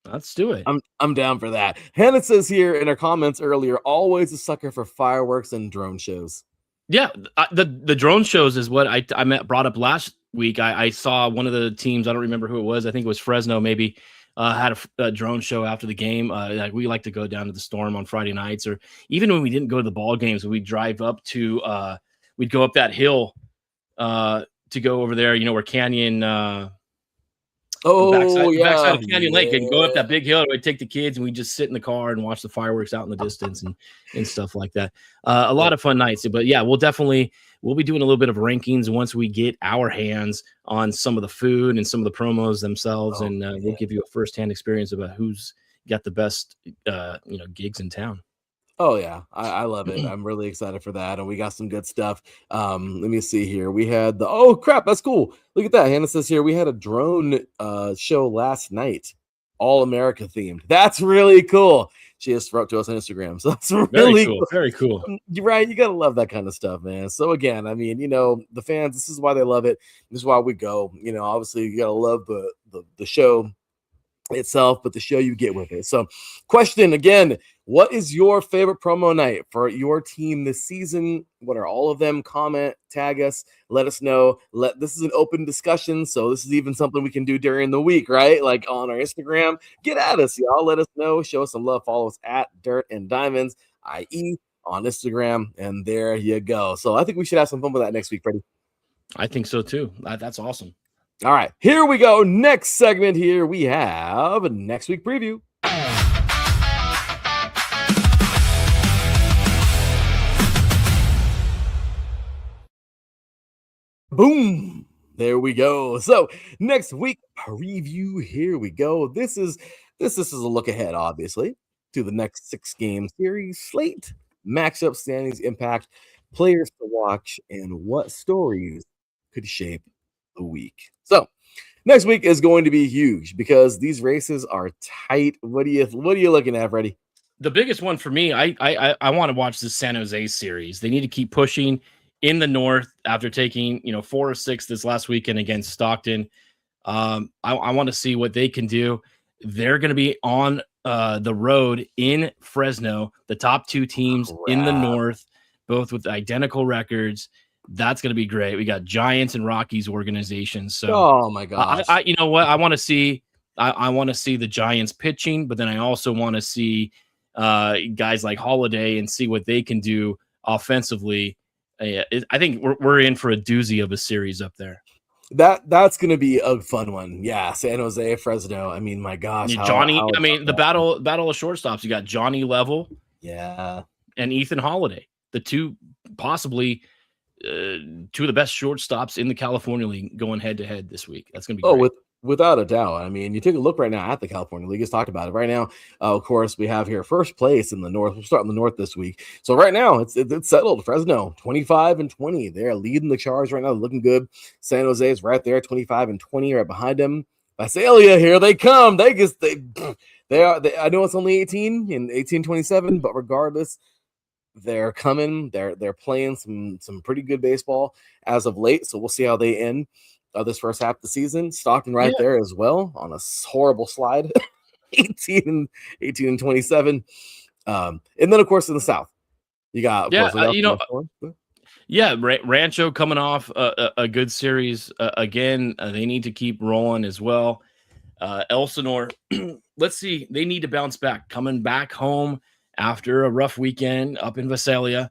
Let's do it. I'm down for that. Hannah says here in her comments earlier, always a sucker for fireworks and drone shows. Yeah, the drone shows is what I brought up last week. I saw one of the teams, I don't remember who it was. I think it was Fresno, maybe, had a drone show after the game. Like we like to go down to the Storm on Friday nights, or even when we didn't go to the ball games, we'd drive up to, we'd go up that hill to go over there, where Canyon. Backside of Canyon Lake, and go up that big hill. We'd take the kids and we'd just sit in the car and watch the fireworks out in the distance and stuff like that. A lot of fun nights. But yeah, we'll be doing a little bit of rankings once we get our hands on some of the food and some of the promos themselves, and we'll give you a firsthand experience about who's got the best gigs in town. Oh yeah, I love it. I'm really excited for that, and we got some good stuff. Let me see here. We had oh crap, that's cool. Look at that. Hannah says here we had a drone show last night, all America themed. That's really cool. She just wrote to us on Instagram, so that's really cool. Very cool. You're right. You gotta love that kind of stuff, man. So again, I mean, the fans. This is why they love it. This is why we go. Obviously, you gotta love the show itself, but the show you get with it. So question again, what is your favorite promo night for your team this season? What are all of them? Comment, tag us, let us know. This is an open discussion, so this is even something we can do during the week, right? Like on our Instagram. Get at us, y'all. Let us know. Show us some love. Follow us at Dirt and Diamonds, IE, on Instagram, and there you go. So I think we should have some fun with that next week, Freddie. I think so too. That's awesome. All right, here we go. Next segment here, we have a next week preview. Boom. There we go. So next week preview, here we go. This is a look ahead, obviously, to the next 6-game series slate, matchup standings, impact, players to watch, and what stories could shape the week. So next week is going to be huge because these races are tight. What are you looking at, Freddie? The biggest one for me, I want to watch the San Jose series. They need to keep pushing in the north after taking 4 or 6 this last weekend against Stockton. I want to see what they can do. They're going to be on the road in Fresno, the top 2 teams in the north, both with identical records. That's going to be great. We got Giants and Rockies organizations. So, oh my gosh, you know what? I want to see the Giants pitching, but then I also want to see guys like Holiday and see what they can do offensively. I think we're in for a doozy of a series up there. That's going to be a fun one. Yeah, San Jose, Fresno. I mean, my gosh, the battle of shortstops. You got Johnny Level, yeah, and Ethan Holiday, the two possibly two of the best shortstops in the California League going head to head this week. That's going to be great. Without a doubt. I mean, you take a look right now at the California League. Let's talk about it right now. Of course, we have here first place in the North. We'll start in the North this week. So right now, it's settled. Fresno 25-20. They're leading the charge right now, looking good. San Jose is right there, 25-20, right behind them. Visalia, here they come. They are. I know it's only 18 and 18-27, but regardless, they're coming. They're playing some pretty good baseball as of late. So we'll see how they end this first half of the season. Stockton there as well on a horrible slide, 18-27. And then of course in the South, you got Rancho coming off a good series again. They need to keep rolling as well. Elsinore, let's see, they need to bounce back, coming back home after a rough weekend up in Visalia.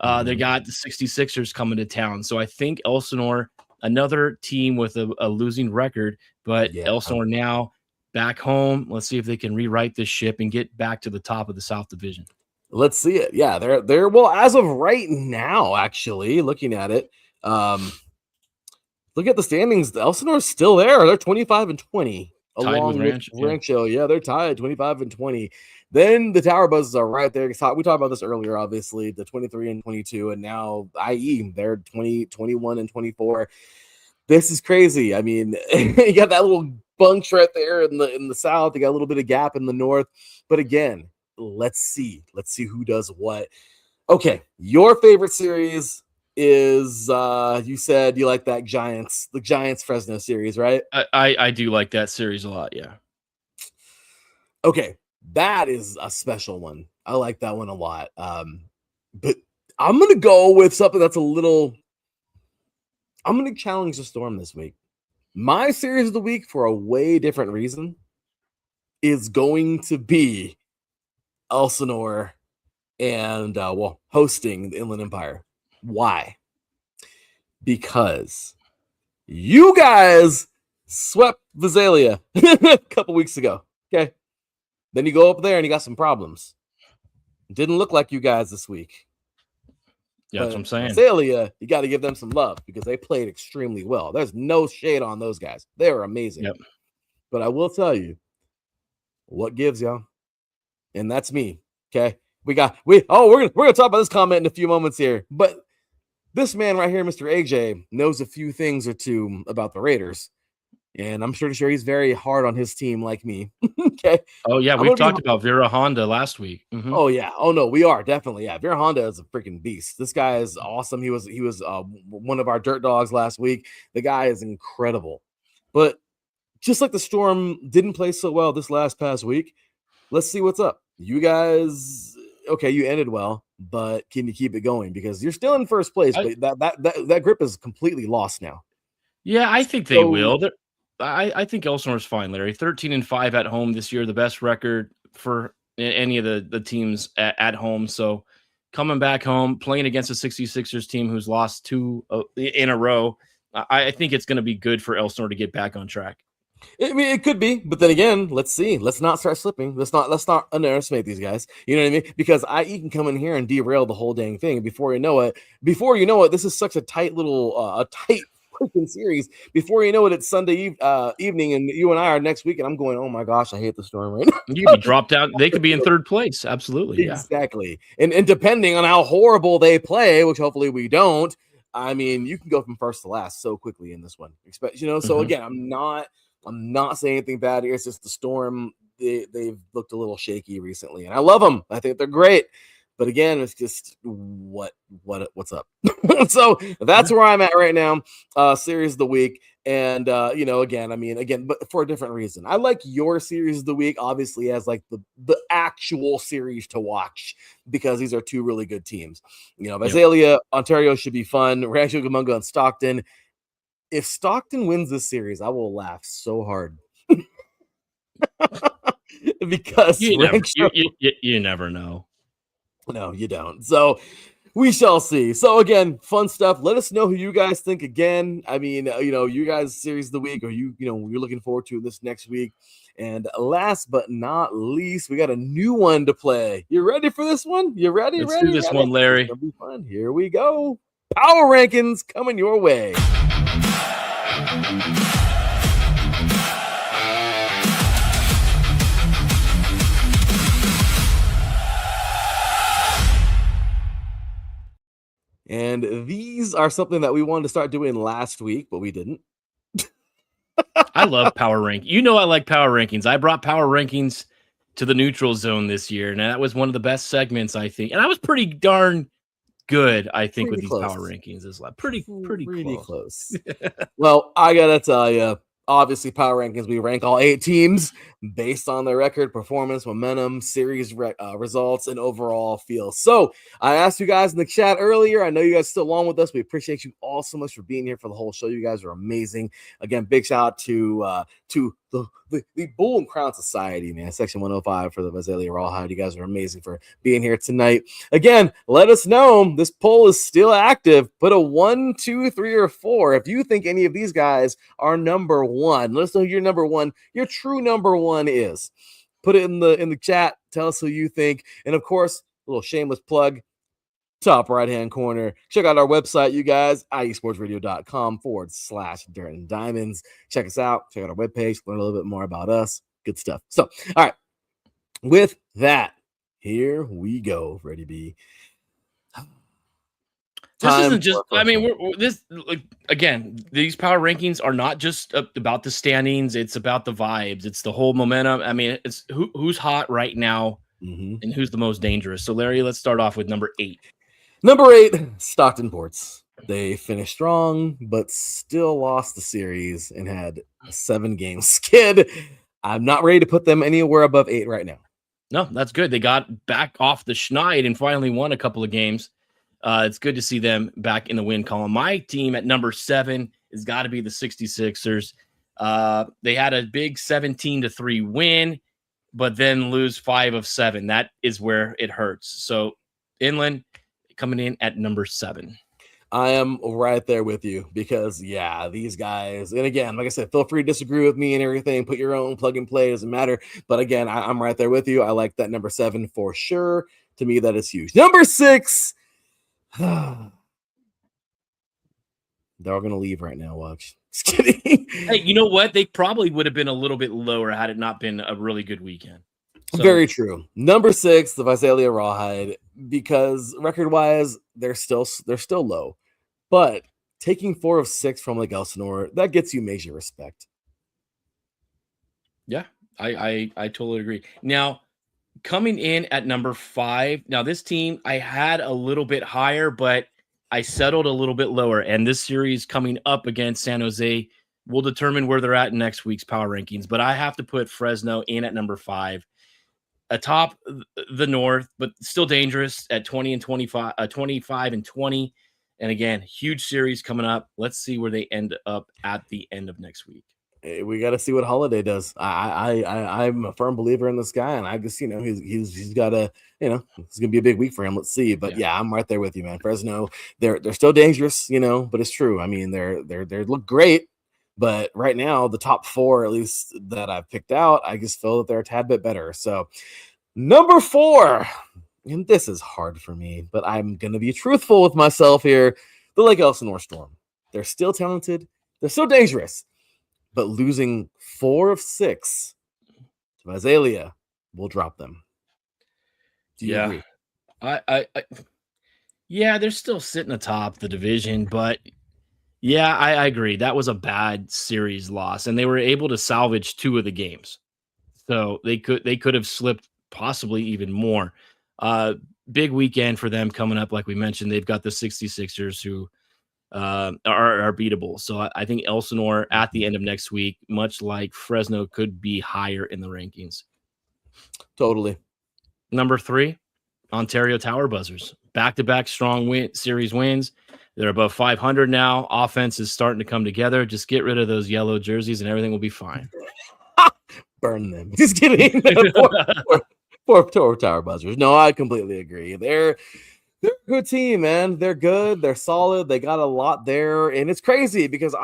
They got the 66ers coming to town, so I think Elsinore, another team with a losing record, but Elsinore now back home. Let's see if they can rewrite this ship and get back to the top of the South Division. Let's see it. Yeah, they're well as of right now. Actually, looking at it, look at the standings. Elsinore's still there. They're 25-20, along with Rancho. Yeah, they're tied 25-20. Then the Tower Buzzes are right there. We talked about this earlier, obviously, the 23-22, and now IE, they're 21-24. This is crazy. I mean, you got that little bunch right there in the South. You got a little bit of gap in the North. But again, let's see who does what. Okay, your favorite series is you said you like the Giants Fresno series, right? I do like that series a lot, yeah. Okay. That is a special one. I like that one a lot. But I'm going to go with something that's I'm going to challenge the Storm this week. My series of the week, for a way different reason, is going to be Elsinore and, hosting the Inland Empire. Why? Because you guys swept Visalia a couple weeks ago. Okay. Then you go up there and you got some problems. Didn't look like you guys this week. Yeah, that's what I'm saying. Visalia, you got to give them some love because they played extremely well. There's no shade on those guys. They were amazing. Yep. But I will tell you what gives, y'all. And that's me. Okay. We're gonna talk about this comment in a few moments here. But this man right here, Mr. AJ, knows a few things or two about the Raiders. And I'm pretty sure he's very hard on his team like me. Okay. Oh, yeah. We've talked about Vera Honda last week. Mm-hmm. Oh, yeah. Oh, no, we are. Definitely. Yeah. Vera Honda is a freaking beast. This guy is awesome. He was one of our dirt dogs last week. The guy is incredible. But just like the Storm didn't play so well this past week, let's see what's up. You guys, okay, you ended well, but can you keep it going? Because you're still in first place, but that grip is completely lost now. Yeah, I think they will. I think Elsinore's fine, Larry. 13-5 at home this year, the best record for any of the teams at home. So coming back home, playing against a 66ers team who's lost 2 in a row, I think it's going to be good for Elsinore to get back on track. I mean, it could be, but then again, let's see. Let's not start slipping. Let's not underestimate these guys. You know what I mean? Because IE can come in here and derail the whole dang thing. Before you know it, this is such a tight little tight freaking series. Before you know it, it's Sunday evening, and you and I are next week, and I'm going, oh my gosh, I hate the Storm right now. You could drop down. They could be in third place. Absolutely. Exactly. Yeah. And depending on how horrible they play, which hopefully we don't, I mean, you can go from first to last so quickly in this one. So again, I'm not saying anything bad here. It's just the Storm. They've looked a little shaky recently, and I love them. I think they're great. But again, it's just what's up. So that's where I'm at right now. Series of the week. And, but for a different reason. I like your series of the week, obviously, as like the actual series to watch, because these are 2 really good teams. Visalia, Ontario should be fun. Rancho Cucamonga and Stockton. If Stockton wins this series, I will laugh so hard. because You never, ranked shows you never know. no, you don't. So we shall see. So again, fun stuff. Let us know who you guys think again. I mean, you guys series of the week, or you're looking forward to this next week. And last but not least, we got a new one to play. You ready for this one? You ready? Let's do this one, Larry. It's gonna be fun. Here we go. Power rankings coming your way. And these are something that we wanted to start doing last week, but we didn't. I love power rank. I like power rankings. I brought power rankings to the neutral zone this year, and that was one of the best segments, I think. And I was pretty darn good, I think, with these power rankings. Is like pretty close. Well, I gotta tell you, obviously, power rankings, we rank all 8 teams based on their record, performance, momentum, series results, and overall feel. So I asked you guys in the chat earlier. I know you guys are still along with us. We appreciate you all so much for being here for the whole show. You guys are amazing. Again, big shout out to the Bull and Crown Society, man. Section 105 for the Visalia Rawhide. You guys are amazing for being here tonight. Again, let us know. This poll is still active. Put a 1, 2, 3, or 4 if you think any of these guys are number one. Let us know who your number one, your true number one is. Put it in the chat. Tell us who you think. And of course, a little shameless plug. Top right-hand corner. Check out our website, you guys, iesportsradio.com/Dirt and Diamonds. Check us out. Check out our webpage. Learn a little bit more about us. Good stuff. So, all right. With that, here we go, Freddie B. This isn't just, I mean, again, these power rankings are not just about the standings. It's about the vibes. It's the whole momentum. I mean, it's who's hot right now and who's the most dangerous. So, Larry, let's start off with number 8. Number 8, Stockton Ports. They finished strong, but still lost the series and had a 7-game skid. I'm not ready to put them anywhere above 8 right now. No, that's good. They got back off the schneid and finally won a couple of games. It's good to see them back in the win column. My team at number 7 has got to be the 66ers. They had a big 17-3 win, but then lose 5 of 7. That is where it hurts. So Inland coming in at number 7. I am right there with you because, yeah, these guys, and again, like I said, feel free to disagree with me and everything. Put your own plug and play. Doesn't matter. But again, I'm right there with you. I like that number 7 for sure. To me, that is huge. Number 6. They're all going to leave right now. Watch. Just kidding. Hey, you know what? They probably would have been a little bit lower had it not been a really good weekend. So, very true. Number 6, the Visalia Rawhide, because record-wise, they're still low. But taking 4 of 6 from Lake Elsinore, that gets you major respect. Yeah, I totally agree. Now, coming in at number 5, now this team I had a little bit higher, but I settled a little bit lower. And this series coming up against San Jose will determine where they're at in next week's power rankings. But I have to put Fresno in at number 5. Atop the North, but still dangerous at 25 and 20. And again, huge series coming up. Let's see where they end up at the end of next week. Hey, we got to see what Holiday does. I'm a firm believer in this guy, and I just, he's got a, it's gonna be a big week for him. Let's see, but yeah, I'm right there with you, man. Fresno, they're still dangerous, but it's true. I mean, they look great. But right now, the top 4, at least that I've picked out, I just feel that they're a tad bit better. So, number 4, and this is hard for me, but I'm going to be truthful with myself here. The Lake Elsinore Storm. They're still talented. They're still dangerous. But losing 4 of 6 to Visalia will drop them. Do you agree? Yeah, they're still sitting atop the division, but yeah, I agree. That was a bad series loss, and they were able to salvage 2 of the games. So they could have slipped possibly even more. Big weekend for them coming up. Like we mentioned, they've got the 66ers who are beatable. So I think Elsinore at the end of next week, much like Fresno, could be higher in the rankings. Totally. Number 3, Ontario Tower Buzzers. Back-to-back strong series wins. They're above 500 now. Offense is starting to come together. Just get rid of those yellow jerseys and everything will be fine. burn them. Just kidding. Poor Tower Buzzers. No, I completely agree. They're a good team, man. They're good. They're solid. They got a lot there, and it's crazy because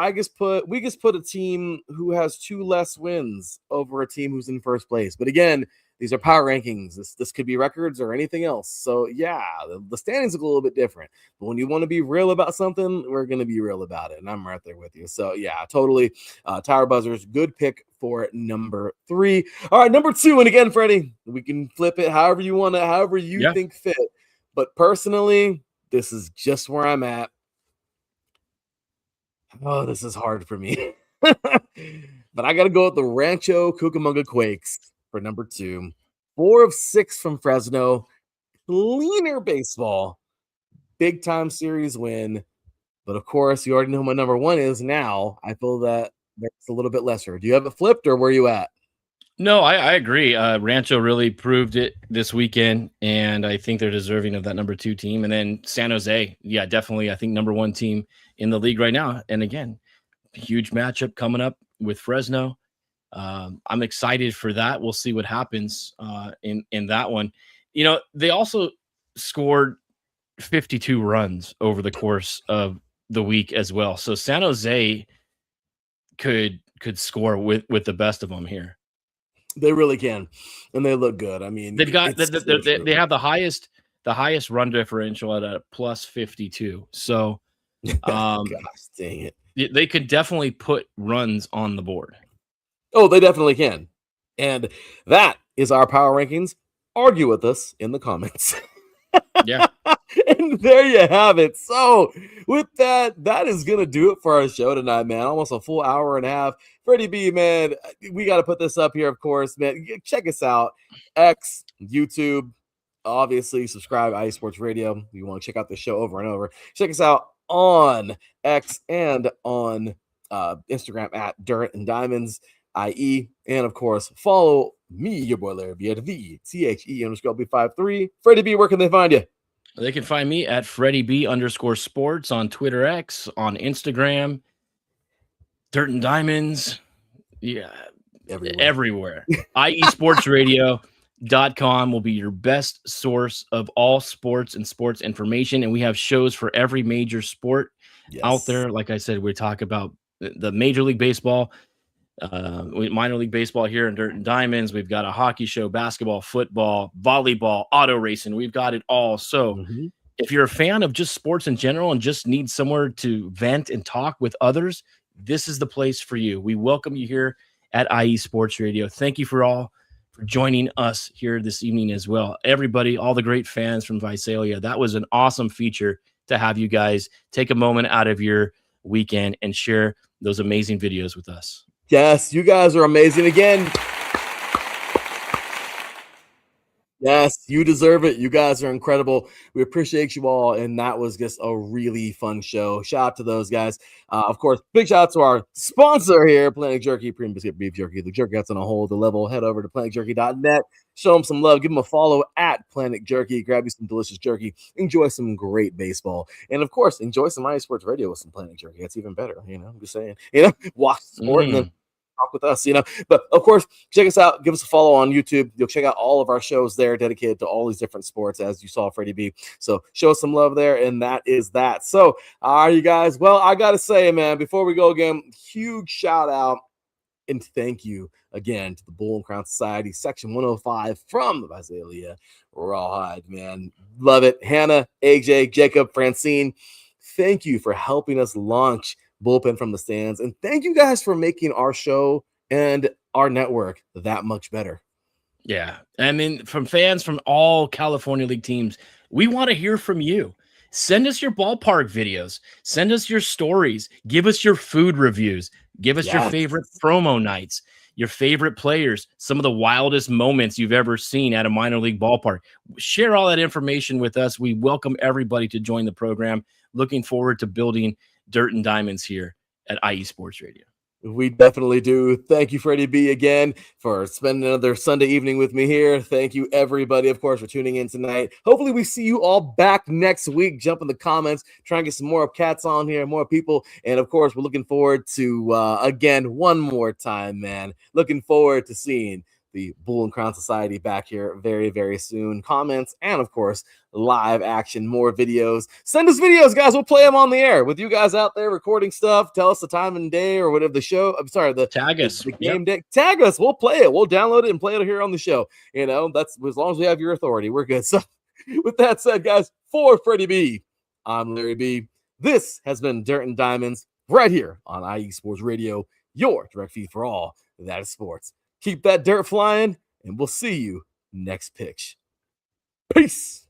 we just put a team who has 2 less wins over a team who's in first place. But again, these are power rankings. This could be records or anything else. So yeah, the standings look a little bit different. But when you want to be real about something, we're going to be real about it, and I'm right there with you. So yeah, totally. Tower Buzzers, good pick for number 3. All right, number 2, and again, Freddie, we can flip it however you want to, however you think fit. But personally, this is just where I'm at. Oh, this is hard for me. But I got to go with the Rancho Cucamonga Quakes for number 2. 4 of 6 from Fresno. Cleaner baseball. Big time series win. But of course, you already know who my number 1 is now. I feel that that's a little bit lesser. Do you have it flipped, or where are you at? No, I agree. Rancho really proved it this weekend, and I think they're deserving of that number 2 team. And then San Jose, yeah, definitely, I think number 1 team in the league right now. And again, huge matchup coming up with Fresno. I'm excited for that. We'll see what happens in that one. You know, they also scored 52 runs over the course of the week as well. So San Jose could score with the best of them here. They really can, and they look good. I mean, they've got they have the highest run differential at a plus 52. So, gosh, dang it, they could definitely put runs on the board. Oh, they definitely can, and that is our power rankings. Argue with us in the comments. Yeah. And there you have it. So with that is going to do it for our show tonight, man. Almost a full hour and a half. Freddie B, man, we got to put this up here, of course, man. Check us out. X, YouTube, obviously subscribe to IE Sports Radio. You want to check out the show over and over. Check us out on X and on Instagram at Dirt and Diamonds IE. And of course, follow me, your boy Larry B, at the THE_B53. Freddie B, where can they find you? They can find me at Freddie B_sports on Twitter X, on Instagram, Dirt and Diamonds. Yeah, everywhere. IESportsRadio.com will be your best source of all sports and sports information. And we have shows for every major sport out there. Like I said, we talk about the Major League Baseball, minor league baseball here in Dirt and Diamonds. We've got a hockey show, basketball, football, volleyball, auto racing. We've got it all. So if you're a fan of just sports in general and just need somewhere to vent and talk with others, this is the place for you. We welcome you here at IE Sports Radio. Thank you for joining us here this evening as well. Everybody, all the great fans from Visalia, that was an awesome feature to have you guys take a moment out of your weekend and share those amazing videos with us. Yes, you guys are amazing again. Yes, you deserve it. You guys are incredible. We appreciate you all, and that was just a really fun show. Shout out to those guys. Of course, big shout out to our sponsor here, Planet Jerky, Premium Biscuit Beef Jerky. The jerky that's on a whole other level. Head over to planetjerky.net. Show them some love. Give them a follow at Planet Jerky. Grab you some delicious jerky. Enjoy some great baseball. And, of course, enjoy some IE Sports Radio with some Planet Jerky. That's even better. I'm just saying. Watch the sport and then talk with us, but of course, check us out. Give us a follow on YouTube. You'll check out all of our shows there dedicated to all these different sports, as you saw Freddie B. So show us some love there, and that is that. So you guys, well, I gotta say, man, before we go again, huge shout out and thank you again to the Bull and Crown Society Section 105 from the Visalia Rawhide, man. Love it. Hannah, AJ, Jacob, Francine, thank you for helping us launch Bullpen from the Stands, and thank you guys for making our show and our network that much better. Yeah, I mean, from fans from all California League teams, we want to hear from you. Send us your ballpark videos. Send us your stories. Give us your food reviews. Give us your favorite promo nights, your favorite players, some of the wildest moments you've ever seen at a minor league ballpark. Share all that information with us. We welcome everybody to join the program. Looking forward to building Dirt and Diamonds here at IE Sports Radio. We definitely do. Thank you, Freddie B, again, for spending another Sunday evening with me here. Thank you, everybody, of course, for tuning in tonight. Hopefully, we see you all back next week. Jump in the comments, try and get some more cats on here, more people. And, of course, we're looking forward to, again, one more time, man. Looking forward to seeing the Bull and Crown Society back here very, very soon. Comments and, of course, live action, more videos. Send us videos, guys. We'll play them on the air with you guys out there recording stuff. Tell us the time and day or whatever the show. I'm sorry, tag us. The game day. Tag us. We'll play it. We'll download it and play it here on the show. You know, that's as long as we have your authority, we're good. So, with that said, guys, for Freddie B, I'm Larry B. This has been Dirt and Diamonds right here on IE Sports Radio, your direct feed for all that is sports. Keep that dirt flying, and we'll see you next pitch. Peace.